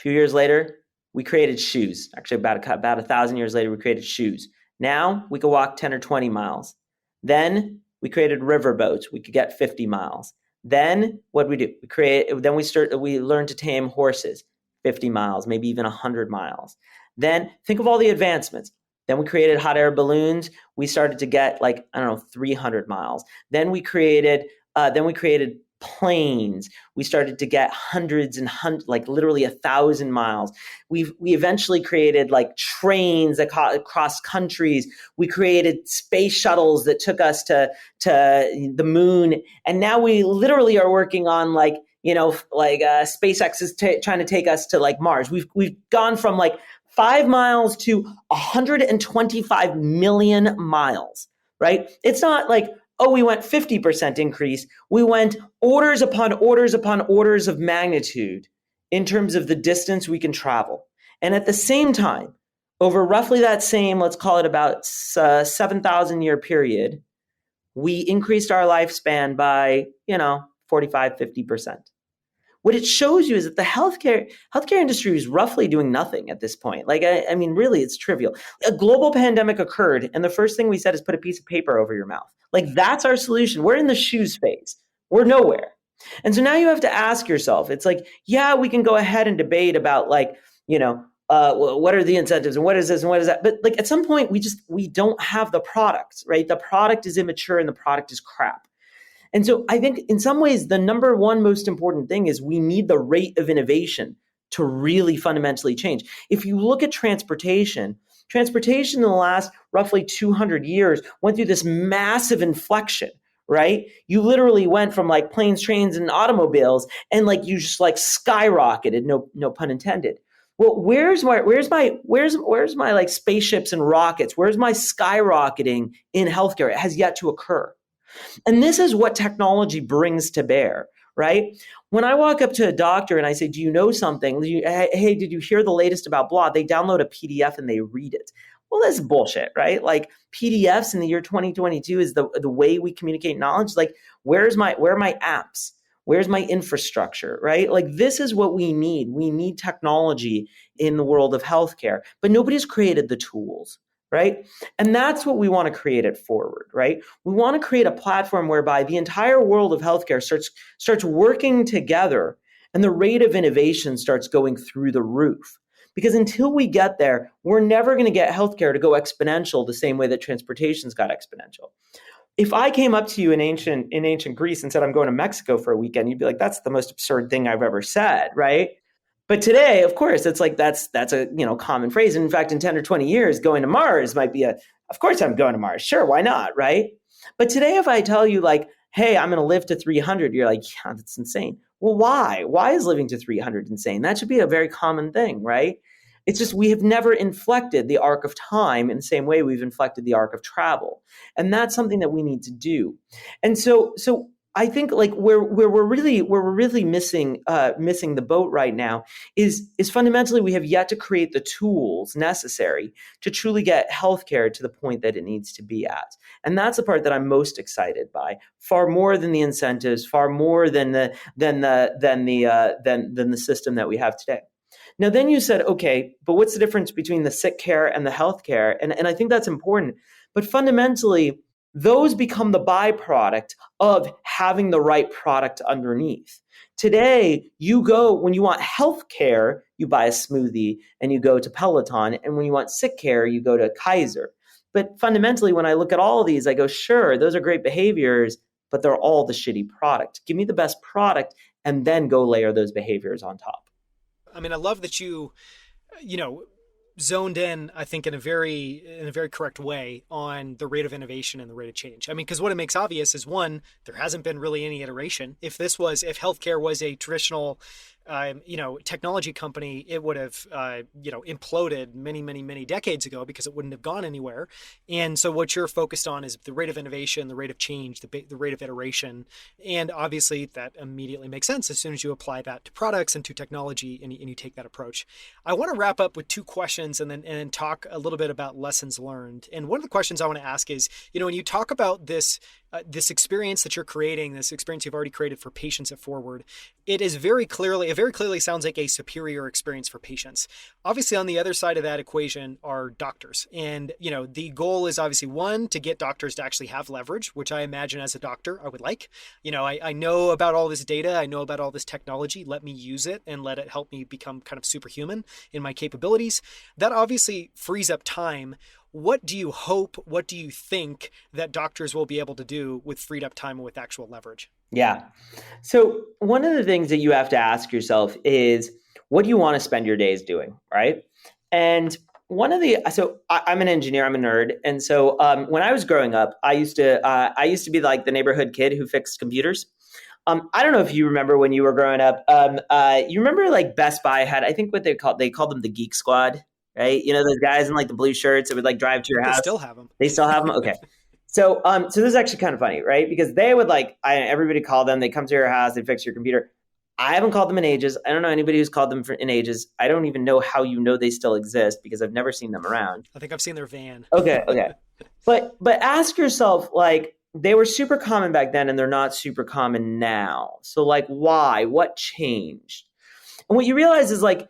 few years later, we created shoes. Actually, about 1,000 years later, we created shoes. Now, we could walk 10 or 20 miles. Then, we created river boats. We could get 50 miles. Then, what did we do? We learned to tame horses, 50 miles, maybe even 100 miles. Then, think of all the advancements. Then we created hot air balloons. We started to get 300 miles. Then we created planes. We started to get hundreds and literally 1,000 miles. We eventually created trains that across countries. We created space shuttles that took us to the moon. And now we literally are working on SpaceX is trying to take us to Mars. We've gone from 5 miles to 125 million miles, right? It's not we went 50% increase. We went orders upon orders upon orders of magnitude in terms of the distance we can travel. And at the same time, over roughly that same, let's call it about 7,000 year period, we increased our lifespan by, 45, 50%. What it shows you is that the healthcare industry is roughly doing nothing at this point. Really, it's trivial. A global pandemic occurred, and the first thing we said is put a piece of paper over your mouth. That's our solution. We're in the shoes phase. We're nowhere. And so now you have to ask yourself, it's we can go ahead and debate about what are the incentives and what is this and what is that? But at some point, we don't have the product, right? The product is immature and the product is crap. And so I think in some ways, the number one most important thing is we need the rate of innovation to really fundamentally change. If you look at transportation Transportation in the last roughly 200 years went through this massive inflection, right? You literally went from like planes, trains, and automobiles, and like you just like skyrocketed, no pun intended. Well, where's my like spaceships and rockets? Where's my skyrocketing in healthcare? It has yet to occur. And this is what technology brings to bear, right? When I walk up to a doctor and I say, do you know something? Hey, did you hear the latest about blah? They download a PDF and they read it. Well, that's bullshit, right? Like PDFs in the year 2022 is the way we communicate knowledge. Like, where are my apps? Where's my infrastructure, right? Like, this is what we need. We need technology in the world of healthcare, but nobody's created the tools, right? And that's what we want to create it forward, right? We want to create a platform whereby the entire world of healthcare starts working together and the rate of innovation starts going through the roof. Because until we get there, we're never going to get healthcare to go exponential the same way that transportation's got exponential. If I came up to you in ancient Greece and said, I'm going to Mexico for a weekend, you'd be like, that's the most absurd thing I've ever said, right? But today, of course, it's like that's a common phrase. And in fact, in 10 or 20 years, going to Mars might be of course I'm going to Mars. Sure, why not, right? But today, if I tell you like, hey, I'm going to live to 300, you're like, yeah, that's insane. Well, why? Why is living to 300 insane? That should be a very common thing, right? It's just we have never inflected the arc of time in the same way we've inflected the arc of travel. And that's something that we need to do. And so I think like where we're really missing the boat right now is fundamentally we have yet to create the tools necessary to truly get healthcare to the point that it needs to be at. And that's the part that I'm most excited by, far more than the incentives, far more than the system that we have today. Now, then you said, okay, but what's the difference between the sick care and the healthcare? And I think that's important. But fundamentally, those become the byproduct of having the right product underneath. Today, when you want healthcare, you buy a smoothie and you go to Peloton. And when you want sick care, you go to Kaiser. But fundamentally, when I look at all of these, I go, sure, those are great behaviors, but they're all the shitty product. Give me the best product and then go layer those behaviors on top. I mean, I love that you zoned in, I think, in a very correct way on the rate of innovation and the rate of change. I mean, because what it makes obvious is, one, there hasn't been really any iteration. If healthcare was a traditional, technology company, it would have, imploded many decades ago because it wouldn't have gone anywhere. And so what you're focused on is the rate of innovation, the rate of change, the rate of iteration. And obviously that immediately makes sense as soon as you apply that to products and to technology and you take that approach. I want to wrap up with two questions and then talk a little bit about lessons learned. And one of the questions I want to ask is, when you talk about this experience that you're creating, this experience you've already created for patients at Forward, it very clearly sounds like a superior experience for patients. Obviously, on the other side of that equation are doctors. And, the goal is obviously, one, to get doctors to actually have leverage, which I imagine as a doctor, I would like. I know about all this data. I know about all this technology. Let me use it and let it help me become kind of superhuman in my capabilities. That obviously frees up time. What do you hope, what do you think that doctors will be able to do with freed up time and with actual leverage? Yeah. So one of the things that you have to ask yourself is, what do you want to spend your days doing, right? And so I'm an engineer, I'm a nerd. And so when I was growing up, I used to be like the neighborhood kid who fixed computers. I don't know if you remember when you were growing up. You remember like Best Buy had, I think what they called them the Geek Squad. Right? Those guys in like the blue shirts that would like drive to your house. They still have them. They still have them? Okay. So this is actually kind of funny, right? Because they would everybody call them, they come to your house, they fix your computer. I haven't called them in ages. I don't know anybody who's called them in ages. I don't even know how they still exist because I've never seen them around. I think I've seen their van. Okay. But ask yourself, like, they were super common back then and they're not super common now. So like, why? What changed? And what you realize is like,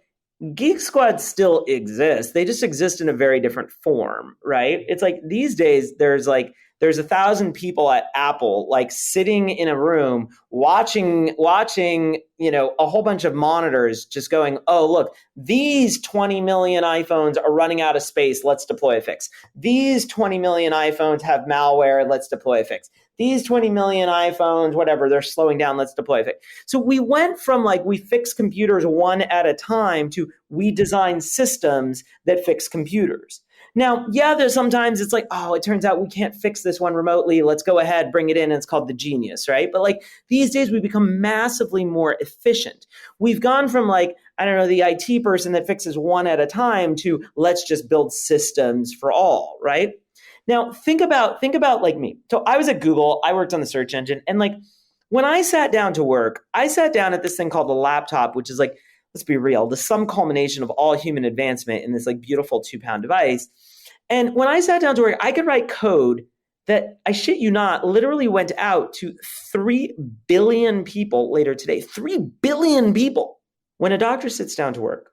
Geek Squad still exists. They just exist in a very different form, right? It's like these days there's 1,000 people at Apple like sitting in a room watching, a whole bunch of monitors just going, oh, look, these 20 million iPhones are running out of space. Let's deploy a fix. These 20 million iPhones have malware. Let's deploy a fix. These 20 million iPhones, whatever, they're slowing down. Let's deploy a fix. So we went from like we fix computers one at a time to we design systems that fix computers. Now, yeah, there's sometimes it's like, oh, it turns out we can't fix this one remotely. Let's go ahead, bring it in. And it's called the genius, right? But like these days, we become massively more efficient. We've gone from like, I don't know, the IT person that fixes one at a time to let's just build systems for all, right? Now, think about like me. So I was at Google. I worked on the search engine. And like when I sat down to work, I sat down at this thing called the laptop, which is like, let's be real, the sum culmination of all human advancement in this like beautiful 2-pound device. And when I sat down to work, I could write code that, I shit you not, literally went out to 3 billion people later today. 3 billion people. When a doctor sits down to work,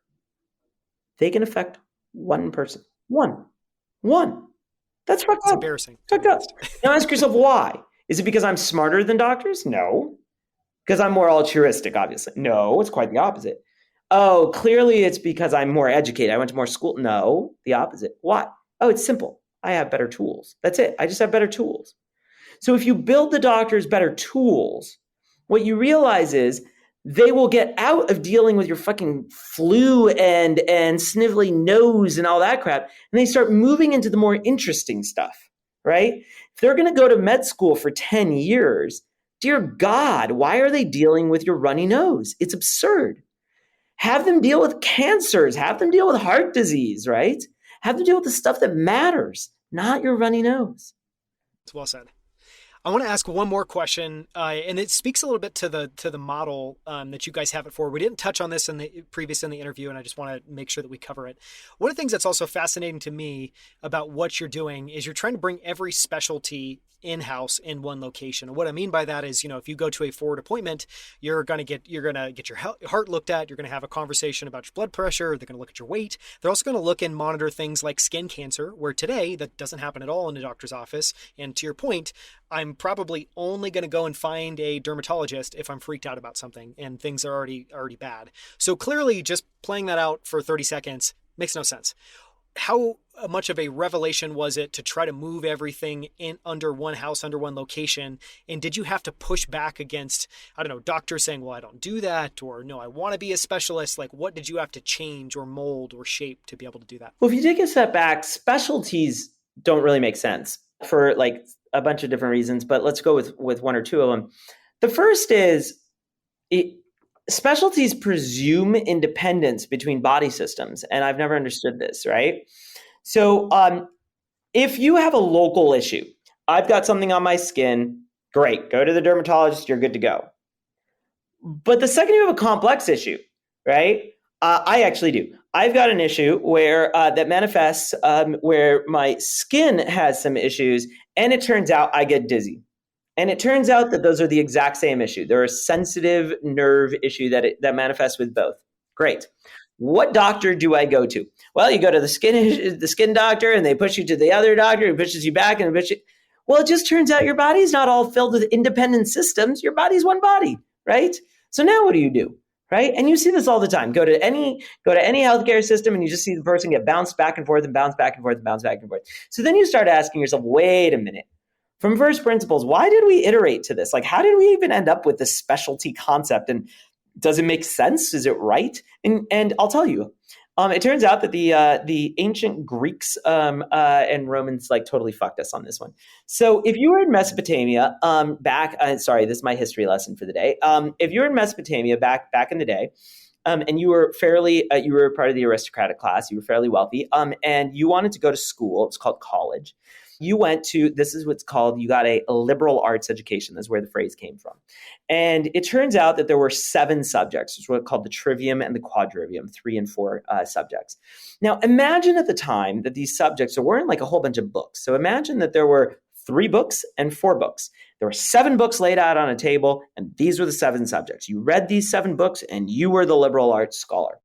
they can affect one person. One. That's fucked up. It's embarrassing. Fucked up. Now ask yourself why. Is it because I'm smarter than doctors? No. Because I'm more altruistic, obviously. No, it's quite the opposite. Oh, clearly it's because I'm more educated. I went to more school. No, the opposite. Why? Oh, it's simple. I have better tools. That's it. I just have better tools. So if you build the doctors better tools, what you realize is they will get out of dealing with your fucking flu and snivelly nose and all that crap, and they start moving into the more interesting stuff, right? If they're going to go to med school for 10 years, dear God, why are they dealing with your runny nose? It's absurd. Have them deal with cancers. Have them deal with heart disease, right? Have them deal with the stuff that matters, not your runny nose. It's well said. I want to ask one more question, and it speaks a little bit to the model that you guys have it for. We didn't touch on this in the interview, and I just want to make sure that we cover it. One of the things that's also fascinating to me about what you're doing is you're trying to bring every specialty in-house in one location. And what I mean by that is, if you go to a forward appointment, you're going to get your heart looked at. You're going to have a conversation about your blood pressure. They're going to look at your weight. They're also going to look and monitor things like skin cancer, where today that doesn't happen at all in a doctor's office. And to your point, I'm probably only going to go and find a dermatologist if I'm freaked out about something and things are already bad. So clearly just playing that out for 30 seconds makes no sense. How much of a revelation was it to try to move everything in under one house, under one location? And did you have to push back against, I don't know, doctors saying, well, I don't do that, or no, I want to be a specialist? Like, what did you have to change or mold or shape to be able to do that? Well, if you take a step back, specialties don't really make sense for like a bunch of different reasons, but let's go with one or two of them. The first is specialties presume independence between body systems, and I've never understood this, right? So if you have a local issue, I've got something on my skin, great, go to the dermatologist, you're good to go. But the second you have a complex issue, right? I actually do. I've got an issue where that manifests where my skin has some issues, and it turns out I get dizzy. And it turns out that those are the exact same issue. They're a sensitive nerve issue that manifests with both. Great. What doctor do I go to? Well, you go to the skin doctor, and they push you to the other doctor who pushes you back and pushes you. Well, it just turns out your body's not all filled with independent systems. Your body's one body, right? So now what do? Right? And you see this all the time. Go to any healthcare system, and you just see the person get bounced back and forth and bounce back and forth and bounce back and forth. So then you start asking yourself, wait a minute. From first principles, why did we iterate to this? Like, how did we even end up with this specialty concept? And does it make sense? Is it right? And I'll tell you, it turns out that the ancient Greeks and Romans like totally fucked us on this one. So if you were in Mesopotamia sorry, this is my history lesson for the day. If you were in Mesopotamia back in the day, and you were you were part of the aristocratic class, you were fairly wealthy, and you wanted to go to school. It's called college. You went to, this is what's called, you got a liberal arts education. That's where the phrase came from. And it turns out that there were 7 subjects. It's what's called the trivium and the quadrivium, 3 and 4 subjects. Now, imagine at the time that these subjects, there weren't like a whole bunch of books. So imagine that there were 3 books and 4 books. There were 7 books laid out on a table, and these were the 7 subjects. You read these 7 books, and you were the liberal arts scholar.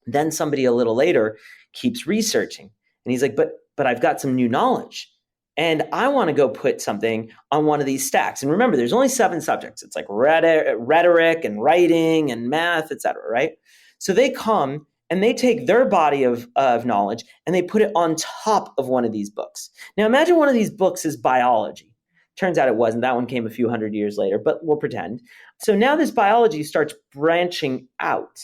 Then somebody a little later keeps researching, and he's like, but I've got some new knowledge, and I want to go put something on one of these stacks. And remember, there's only 7 subjects. It's like rhetoric and writing and math, et cetera, right? So they come and they take their body of knowledge and they put it on top of one of these books. Now imagine one of these books is biology. Turns out it wasn't. That one came a few hundred years later, but we'll pretend. So now this biology starts branching out.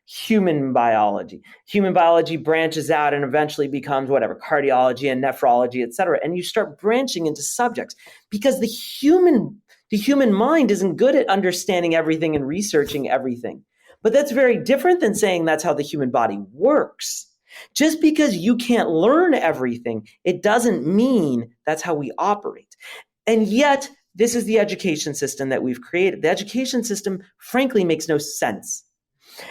human biology. Human biology branches out and eventually becomes whatever, cardiology and nephrology, et cetera. And you start branching into subjects because the human mind isn't good at understanding everything and researching everything. But that's very different than saying that's how the human body works. Just because you can't learn everything, it doesn't mean that's how we operate. And yet, this is the education system that we've created. The education system, frankly, makes no sense.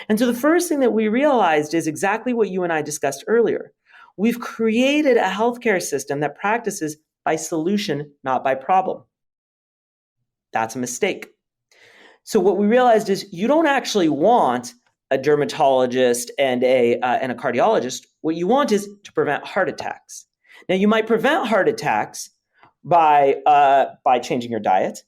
And so the first thing that we realized is exactly what you and I discussed earlier. We've created a healthcare system that practices by solution, not by problem. That's a mistake. So what we realized is you don't actually want a dermatologist and a cardiologist. What you want is to prevent heart attacks. Now, you might prevent heart attacks by changing your diet,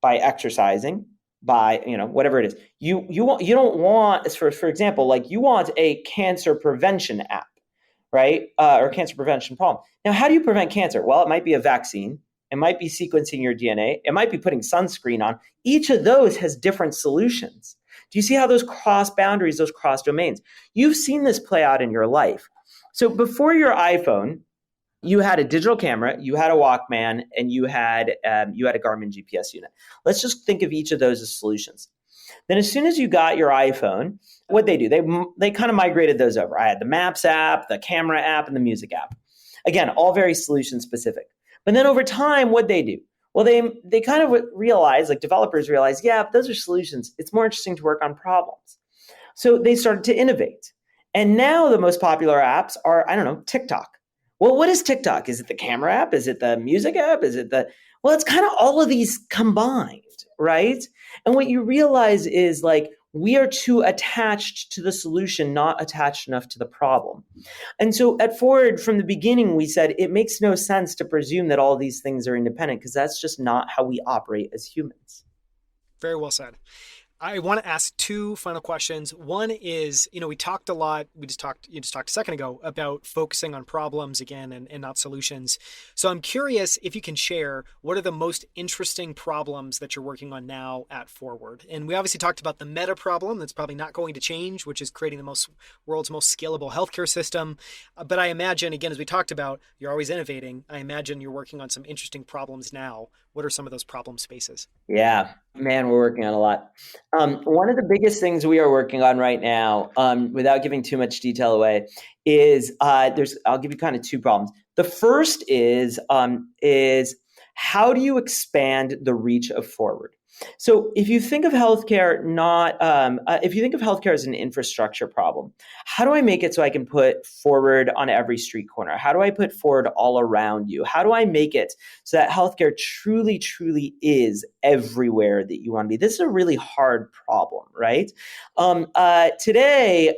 by exercising, by whatever it is. You don't want, for example, like you want a cancer prevention app, right? Or cancer prevention problem. Now, how do you prevent cancer? Well, it might be a vaccine. It might be sequencing your DNA. It might be putting sunscreen on. Each of those has different solutions. Do you see how those cross boundaries, those cross domains? You've seen this play out in your life. So before your iPhone, you had a digital camera, you had a Walkman, and you had a Garmin GPS unit. Let's just think of each of those as solutions. Then as soon as you got your iPhone, what they do, they kind of migrated those over. I had the Maps app, the camera app, and the music app. Again, all very solution specific. But then over time, what they do? Well, they kind of realize, like developers realize, yeah, those are solutions. It's more interesting to work on problems. So they started to innovate. And now the most popular apps are, TikTok. Well, what is TikTok? Is it the camera app? Is it the music app? Well, it's kind of all of these combined, right? And what you realize is like, we are too attached to the solution, not attached enough to the problem. And so at Forward, from the beginning, we said it makes no sense to presume that all these things are independent because that's just not how we operate as humans. Very well said. I want to ask two final questions. One is, we talked a lot, you just talked a second ago about focusing on problems again and not solutions. So I'm curious if you can share what are the most interesting problems that you're working on now at Forward. And we obviously talked about the meta problem that's probably not going to change, which is creating the world's most scalable healthcare system. But I imagine, again, as we talked about, you're always innovating. I imagine you're working on some interesting problems now. What are some of those problem spaces? Yeah, man, we're working on a lot. One of the biggest things we are working on right now, without giving too much detail away, is I'll give you kind of two problems. The first is how do you expand the reach of Forward? So if you think of healthcare as an infrastructure problem, how do I make it so I can put Forward on every street corner? How do I put Forward all around you? How do I make it so that healthcare truly, truly is everywhere that you want to be? This is a really hard problem, right? Today,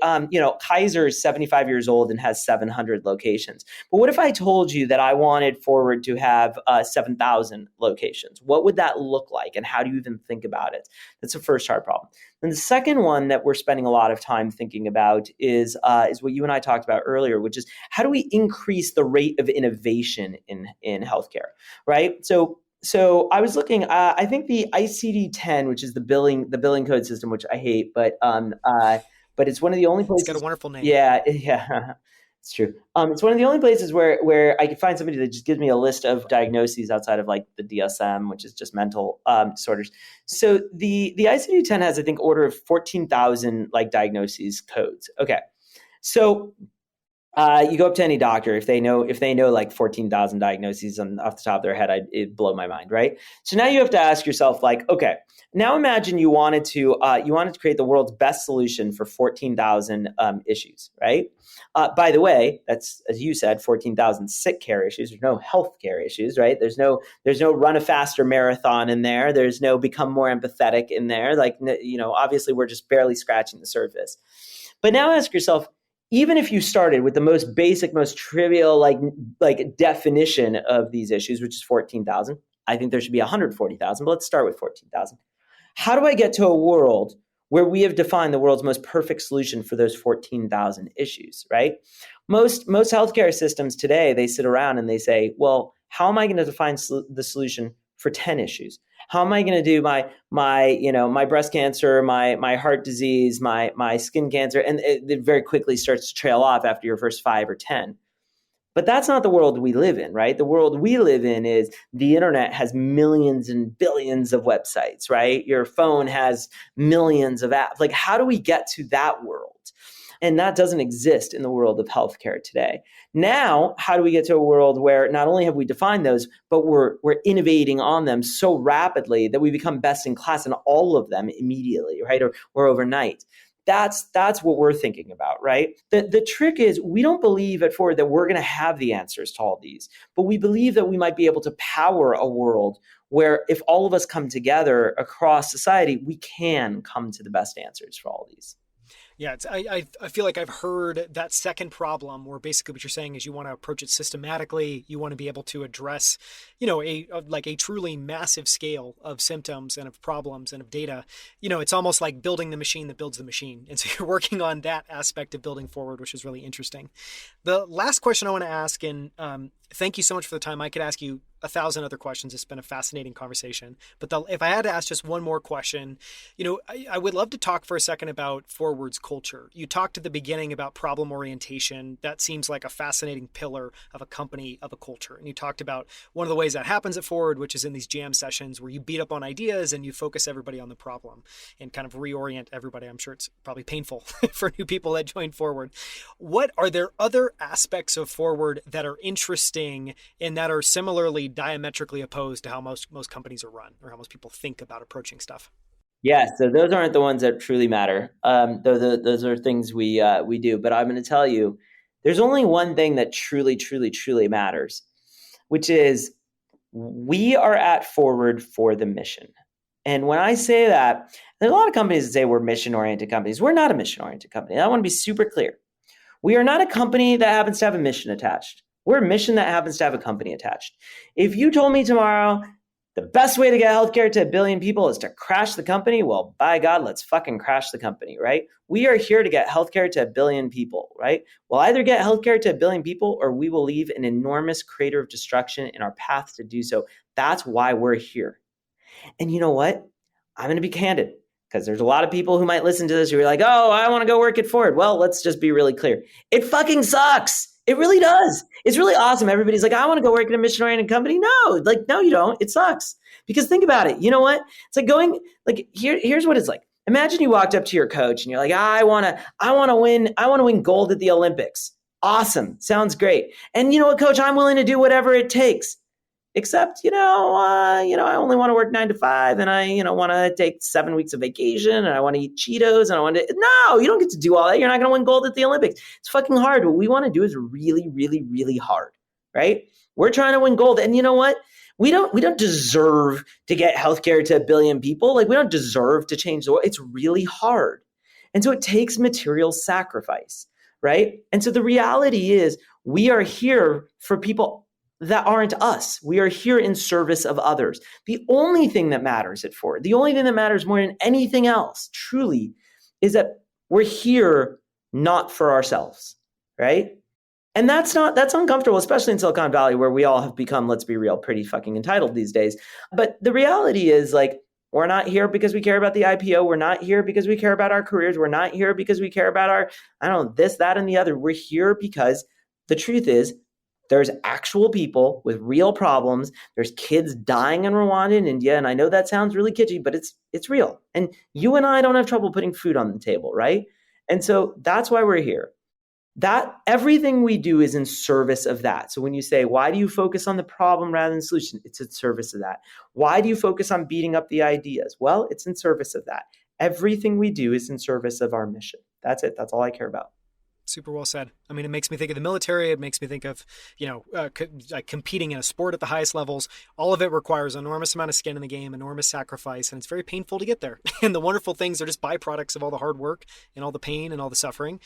Kaiser is 75 years old and has 700 locations. But what if I told you that I wanted Forward to have 7,000 locations? What would that look like? And how do you even think about it? That's the first hard problem. And the second one that we're spending a lot of time thinking about is what you and I talked about earlier, which is how do we increase the rate of innovation in healthcare, right? So I was looking. I think the ICD-10, which is the billing code system, which I hate, but it's one of the only places. It's got a wonderful name. Yeah. It's true. It's one of the only places where I can find somebody that just gives me a list of diagnoses outside of like the DSM, which is just mental disorders. So the ICD-10 has, I think, order of 14,000 like diagnoses codes. Okay, so you go up to any doctor if they know like 14,000 diagnoses off the top of their head, it'd blow my mind, right? So now you have to ask yourself, like, okay, now imagine you wanted to create the world's best solution for 14,000 issues, right? By the way, that's, as you said, 14,000 sick care issues. There's no health care issues, right? There's no run a faster marathon in there. There's no become more empathetic in there. Like, obviously we're just barely scratching the surface. But now ask yourself, even if you started with the most basic, most trivial, like definition of these issues, which is 14,000, I think there should be 140,000, but let's start with 14,000. How do I get to a world where we have defined the world's most perfect solution for those 14,000 issues, right? Most healthcare systems today, they sit around and they say, well, how am I going to define the solution for 10 issues? How am I going to do my breast cancer, my heart disease, my skin cancer? And it very quickly starts to trail off after your first 5 or 10. But that's not the world we live in, right? The world we live in is the internet has millions and billions of websites, right? Your phone has millions of apps. Like, how do we get to that world? And that doesn't exist in the world of healthcare today. Now, how do we get to a world where not only have we defined those, but we're innovating on them so rapidly that we become best in class in all of them immediately, right? Or overnight. That's what we're thinking about, right? The trick is we don't believe at Forward that we're going to have the answers to all these, but we believe that we might be able to power a world where if all of us come together across society, we can come to the best answers for all these. Yeah, I feel like I've heard that second problem where basically what you're saying is you want to approach it systematically. You want to be able to address, a truly massive scale of symptoms and of problems and of data. It's almost like building the machine that builds the machine. And so you're working on that aspect of building Forward, which is really interesting. The last question I want to ask, and thank you so much for the time. I could ask you 1,000 other questions. It's been a fascinating conversation. But if I had to ask just one more question, I would love to talk for a second about Forward's culture. You talked at the beginning about problem orientation. That seems like a fascinating pillar of a company, of a culture. And you talked about one of the ways that happens at Forward, which is in these jam sessions where you beat up on ideas and you focus everybody on the problem and kind of reorient everybody. I'm sure it's probably painful for new people that join Forward. Are there other aspects of Forward that are interesting and that are similarly diametrically opposed to how most companies are run or how most people think about approaching stuff? Yeah, so those aren't the ones that truly matter. Those are things we do. But I'm going to tell you, there's only one thing that truly, truly, truly matters, which is we are at Forward for the mission. And when I say that, there's a lot of companies that say we're mission-oriented companies. We're not a mission-oriented company. And I want to be super clear. We are not a company that happens to have a mission attached. We're a mission that happens to have a company attached. If you told me tomorrow the best way to get healthcare to 1 billion people is to crash the company, well, by God, let's fucking crash the company, right? We are here to get healthcare to 1 billion people, right? We'll either get healthcare to 1 billion people or we will leave an enormous crater of destruction in our path to do so. That's why we're here. And you know what? I'm going to be candid because there's a lot of people who might listen to this who are like, oh, I want to go work at Ford. Well, let's just be really clear. It fucking sucks. It really does. It's really awesome. Everybody's like, I want to go work at a mission-oriented company. No, you don't. It sucks. Because think about it. You know what? It's like here's what it's like. Imagine you walked up to your coach and you're like, I want to win gold at the Olympics. Awesome. Sounds great. And you know what, coach, I'm willing to do whatever it takes. Except, I only want to work 9 to 5 and I, want to take 7 weeks of vacation and I want to eat Cheetos and no, you don't get to do all that. You're not going to win gold at the Olympics. It's fucking hard. What we want to do is really, really, really hard, right? We're trying to win gold. And you know what? We don't deserve to get healthcare to 1 billion people. Like we don't deserve to change the world. It's really hard. And so it takes material sacrifice, right? And so the reality is we are here for people that aren't us. We are here in service of others. The only thing that matters at Ford, the only thing that matters more than anything else, truly, is that we're here not for ourselves, right? And that's uncomfortable, especially in Silicon Valley, where we all have become, let's be real, pretty fucking entitled these days. But the reality is, we're not here because we care about the IPO. We're not here because we care about our careers. We're not here because we care about this, that, and the other. We're here because the truth is, there's actual people with real problems. There's kids dying in Rwanda and India. And I know that sounds really kitschy, but it's real. And you and I don't have trouble putting food on the table, right? And so that's why we're here. That everything we do is in service of that. So when you say, why do you focus on the problem rather than the solution? It's in service of that. Why do you focus on beating up the ideas? Well, it's in service of that. Everything we do is in service of our mission. That's it. That's all I care about. Super well said. I mean, it makes me think of the military. It makes me think of, competing in a sport at the highest levels. All of it requires an enormous amount of skin in the game, enormous sacrifice, and it's very painful to get there. And the wonderful things are just byproducts of all the hard work and all the pain and all the suffering.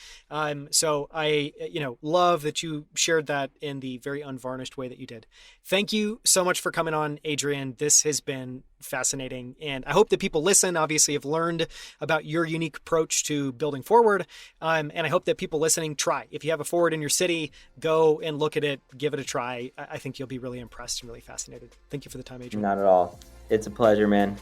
So I, love that you shared that in the very unvarnished way that you did. Thank you so much for coming on, Adrian. This has been fascinating. And I hope that people listen, obviously have learned about your unique approach to building Forward. And I hope that people listening try. If you have a Forward in your city, go and look at it, give it a try. I think you'll be really impressed and really fascinated. Thank you for the time, Adrian. Not at all. It's a pleasure, man.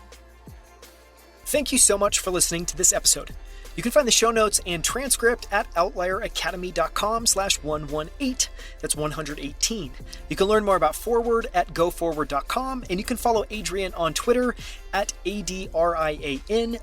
Thank you so much for listening to this episode. You can find the show notes and transcript at outlieracademy.com/118. That's 118. You can learn more about Forward at goforward.com, and you can follow Adrian on Twitter at ADRIANAOUN.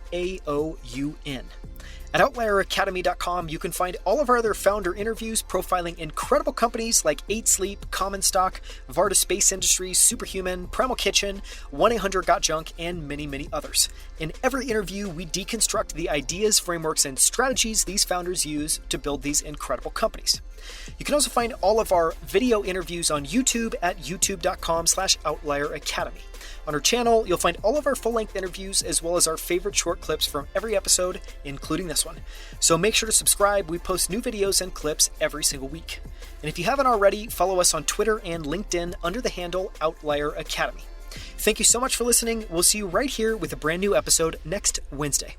At outlieracademy.com, you can find all of our other founder interviews profiling incredible companies like 8 Sleep, Common Stock, Varda Space Industries, Superhuman, Primal Kitchen, 1-800-GOT-JUNK, and many, many others. In every interview, we deconstruct the ideas, frameworks, and strategies these founders use to build these incredible companies. You can also find all of our video interviews on YouTube at youtube.com/outlieracademy. On our channel, you'll find all of our full-length interviews as well as our favorite short clips from every episode, including this one. So make sure to subscribe. We post new videos and clips every single week. And if you haven't already, follow us on Twitter and LinkedIn under the handle Outlier Academy. Thank you so much for listening. We'll see you right here with a brand new episode next Wednesday.